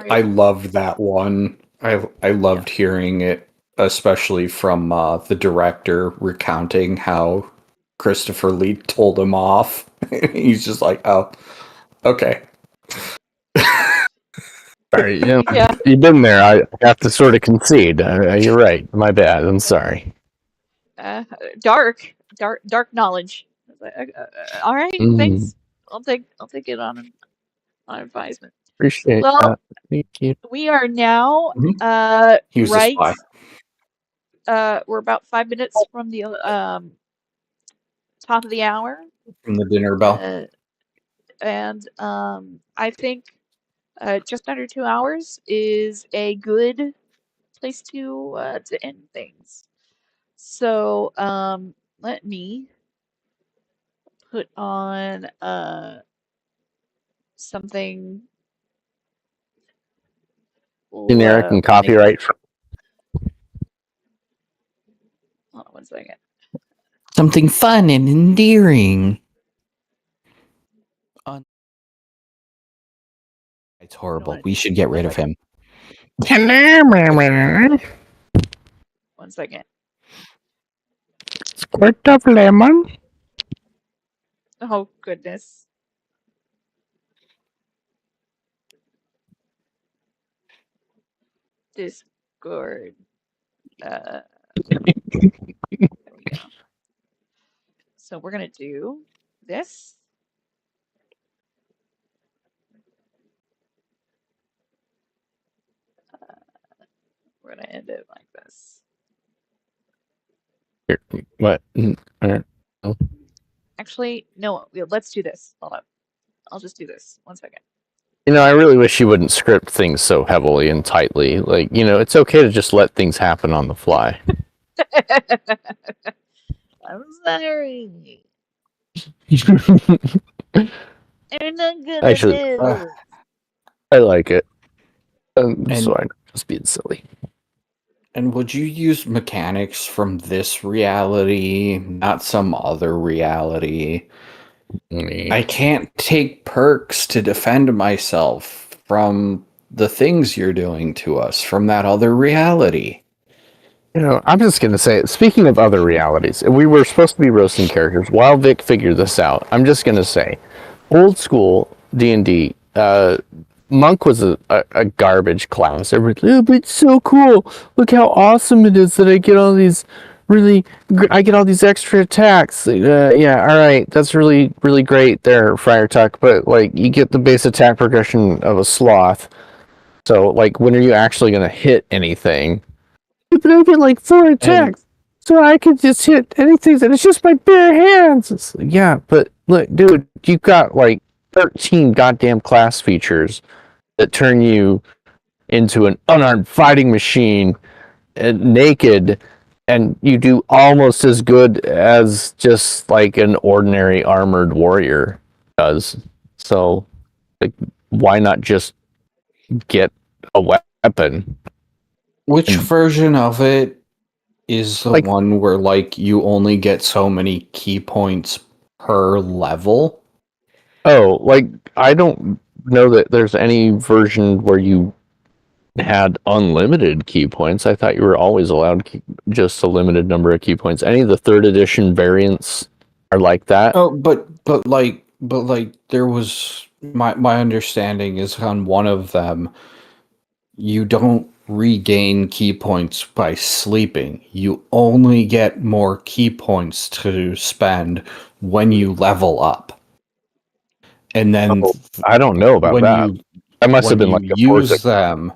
that one. I loved hearing it, especially from the director recounting how Christopher Lee told him off. He's just like, oh, okay. Sorry, you've been there. I have to sort of concede. You're right. My bad. I'm sorry. Dark knowledge. All right, thanks. I'll take it on advisement. Appreciate that. Thank you. We are now He was right. a spy. We're about 5 minutes from the top of the hour. From the dinner bell. And I think just under 2 hours is a good place to end things. So let me put on something generic and copyright. Hold on 1 second. Something fun and endearing. It's horrible. We should get rid of him. Hold 1 second. Squirt of lemon. Oh, goodness. Discord. There we go. So we're going to do this. We're going to end it like this. What? Actually, no, let's do this. Hold up. I'll just do this. 1 second. You know, I really wish you wouldn't script things so heavily and tightly. Like, you know, it's okay to just let things happen on the fly. I'm sorry. I'm not good Actually, at this. I like it. And- Sorry, just being silly. And would you use mechanics from this reality, not some other reality? I can't take perks to defend myself from the things you're doing to us from that other reality. You know, I'm just going to say, speaking of other realities, we were supposed to be roasting characters while Vic figured this out. I'm just going to say, old school D&D, Monk was a garbage class. Everybody's like, oh, but it's so cool. Look how awesome it is that I get all these I get all these extra attacks. Yeah, all right, that's really, really great there, Friar Tuck. But like, you get the base attack progression of a sloth. So like, when are you actually going to hit anything? But I get like 4 attacks, so I can just hit anything, and it's just my bare hands. It's like, yeah, but look, dude, you've got like 13 goddamn class features that turn you into an unarmed fighting machine, naked, and you do almost as good as just like an ordinary armored warrior does. So, like, why not just get a weapon? Which version of it is the one where like you only get so many key points per level? Oh, like, I don't know that there's any version where you had unlimited key points. I thought you were always allowed just a limited number of key points. Any of the 3rd edition variants are like that. Oh, but like there was my understanding is on one of them you don't regain key points by sleeping. You only get more key points to spend when you level up. And then I don't know about that. That must have been like a use them.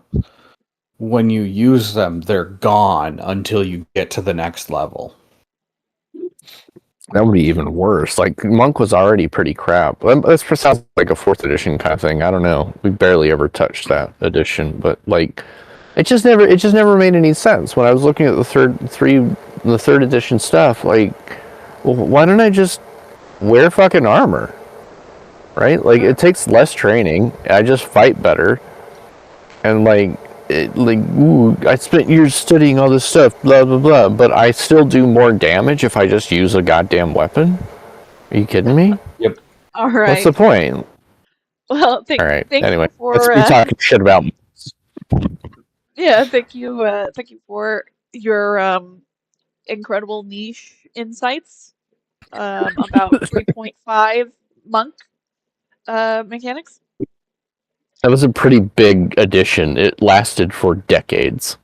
When you use them, they're gone until you get to the next level. That would be even worse. Like, Monk was already pretty crap. This sounds like a 4th edition kind of thing. I don't know. We barely ever touched that edition, but like, it just never made any sense. When I was looking at the 3rd edition stuff, like, well, why don't I just wear fucking armor? Right? Like, it takes less training. I just fight better. And like, ooh, I spent years studying all this stuff, blah, blah, blah, but I still do more damage if I just use a goddamn weapon? Are you kidding me? Yep. All right. What's the point? Well, All right. thank Anyway, you for let's be talking shit about. yeah, thank you for your incredible niche insights about 3.5 monk mechanics. That was a pretty big addition. It lasted for decades.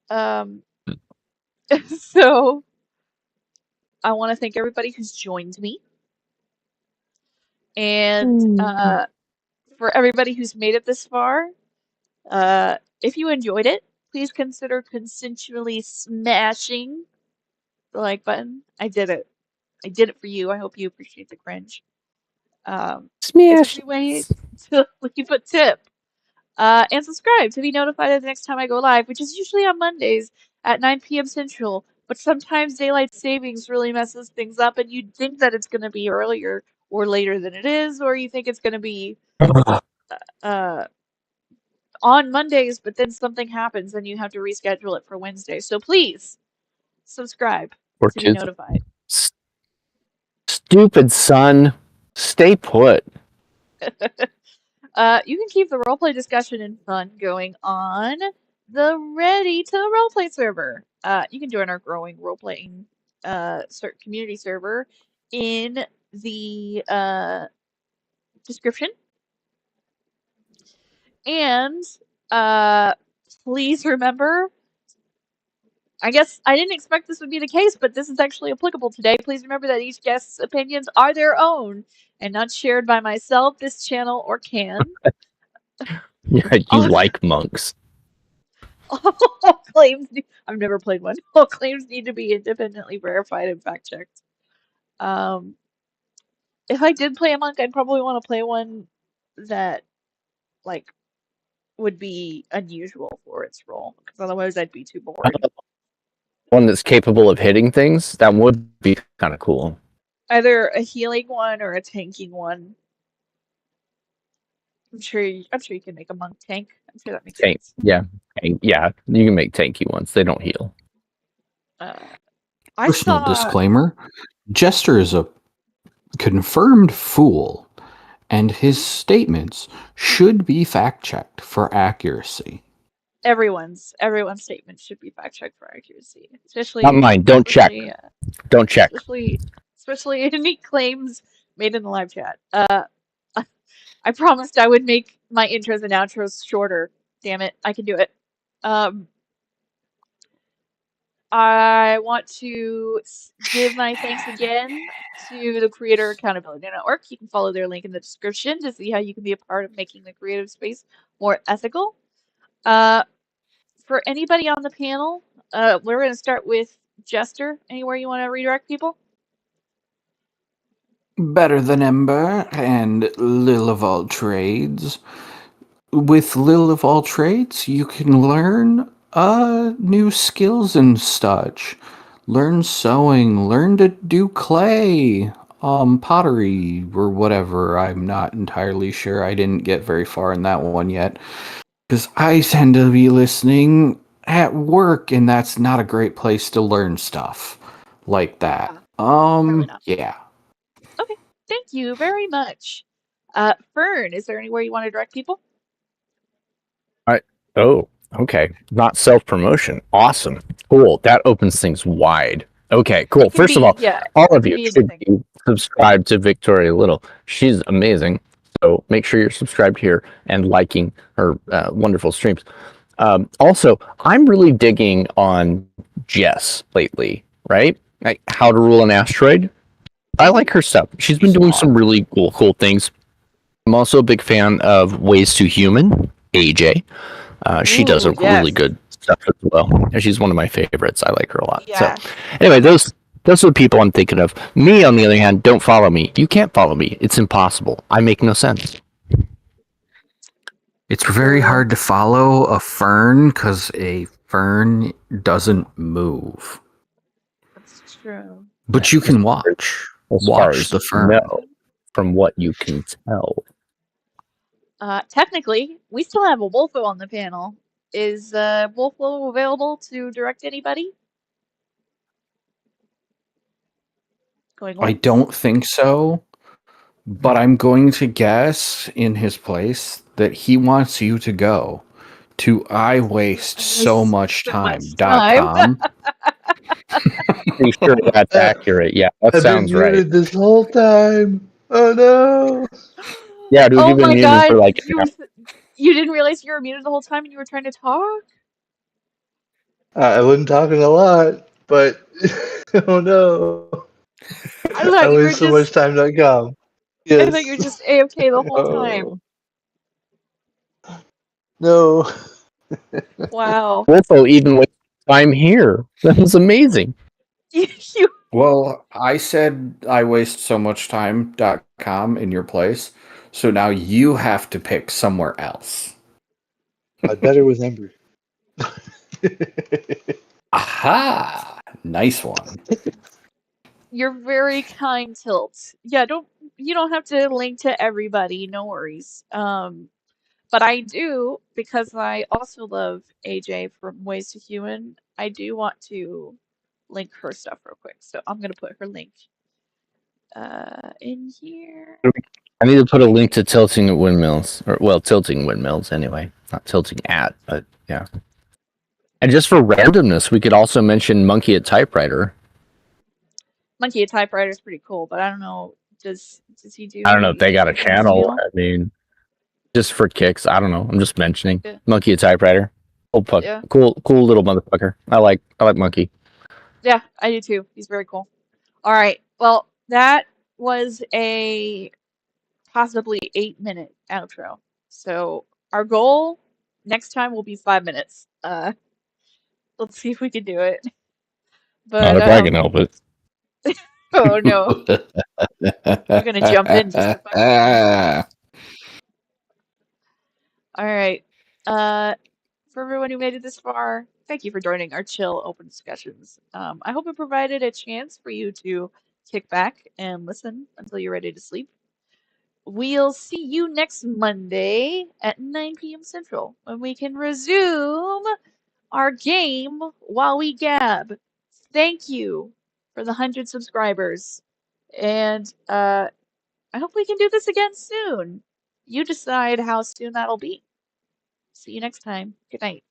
So I want to thank everybody who's joined me, and for everybody who's made it this far. If you enjoyed it, please consider consensually smashing the like button. I did it. I did it for you. I hope you appreciate the cringe. It's a free way to leave a tip. And subscribe to be notified of the next time I go live, which is usually on Mondays at 9 p.m. Central. But sometimes daylight savings really messes things up, and you'd think that it's going to be earlier or later than it is, or you think it's going to be on Mondays, but then something happens and you have to reschedule it for Wednesday. So please subscribe to be notified. Stupid son. Stay put. You can keep the roleplay discussion and fun going on the Ready to Roleplay server. You can join our growing role-playing community server in the description. And please remember, I guess I didn't expect this would be the case, but this is actually applicable today. Please remember that each guest's opinions are their own and not shared by myself, this channel, or Can. Yeah, you like monks. All claims, I've never played one. All claims need to be independently verified and fact-checked. If I did play a monk, I'd probably want to play one that, like, would be unusual for its role, because otherwise I'd be too bored. One that's capable of hitting things, that would be kind of cool. Either a healing one or a tanking one. I'm sure you can make a monk tank. I'm sure that makes Tank, sense. yeah, yeah. You can make tanky ones. They don't heal. Personal disclaimer: Jester is a confirmed fool, and his statements should be fact-checked for accuracy. Everyone's statement should be fact-checked for accuracy, especially Not mine. Don't check. Don't check. Especially any claims made in the live chat. I promised I would make my intros and outros shorter. Damn it, I can do it. I want to give my thanks again to the Creator Accountability Network. You can follow their link in the description to see how you can be a part of making the creative space more ethical. For anybody on the panel, we're going to start with Jester. Anywhere you want to redirect people? Better than Ember and Lil of all trades. With Lil of all trades, you can learn new skills and such. Learn sewing, learn to do clay, pottery, or whatever. I'm not entirely sure. I didn't get very far in that one yet. Because I tend to be listening at work, and that's not a great place to learn stuff like that. Yeah. Okay, thank you very much. Fern, is there anywhere you want to direct people? Oh, okay. Not self-promotion. Awesome. Cool. That opens things wide. Okay, cool. First of all, all of you should be subscribed to Victoria Little. She's amazing. So make sure you're subscribed here and liking her wonderful streams. Also, I'm really digging on Jess lately, right? Like How to Rule an Asteroid. I like her stuff. She's been doing some really cool things. I'm also a big fan of Ways to Human, AJ. She does a really good stuff as well. She's one of my favorites. I like her a lot. Yeah. So anyway, those are the people I'm thinking of. Me, on the other hand, don't follow me. You can't follow me. It's impossible. I make no sense. It's very hard to follow a fern because a fern doesn't move. That's true. But you can watch the fern. No, from what you can tell. Technically, we still have a Wolfo on the panel. Is Wolfo available to direct anybody? I don't think so, but I'm going to guess in his place that he wants you to go to iwastesommuchtime.com. Pretty sure that's accurate. Yeah, that sounds I've been muted right. this whole time. Oh no! Yeah, dude, you've been muted for like. You didn't realize you were muted the whole time and you were trying to talk? I wasn't talking a lot, but oh no! I waste so much time.com. Yes. I thought you were just AFK the whole time. No. Wow. Wolfo even with time here. That was amazing. Well, I said iwastesommuchtime.com in your place, so now you have to pick somewhere else. I better with Ember. Aha! Nice one. You're very kind, Tilt. Yeah, you don't have to link to everybody, no worries. But I do, because I also love AJ from Ways to Human, I do want to link her stuff real quick. So I'm gonna put her link in here. I need to put a link to Tilting Windmills, or well, Tilting Windmills anyway. Not tilting at, but yeah. And just for randomness, we could also mention Monkey at Typewriter. Monkey at Typewriter is pretty cool, but I don't know. Does he do? I don't know if they got a anything on his channel. I mean, just for kicks. I don't know. I'm just mentioning Yeah. Monkey at Typewriter. Yeah. Cool little motherfucker. I like Monkey. Yeah, I do too. He's very cool. All right. Well, that was a possibly 8-minute outro. So our goal next time will be 5 minutes. Let's see if we can do it. But Not if I can help it. oh no, you're gonna jump in just to fuck with me. All right. For everyone who made it this far, thank you for joining our chill open discussions. I hope it provided a chance for you to kick back and listen until you're ready to sleep. We'll see you next Monday at 9 p.m. Central when we can resume our game while we gab. Thank you for the 100 subscribers. And I hope we can do this again soon. You decide how soon that'll be. See you next time. Good night.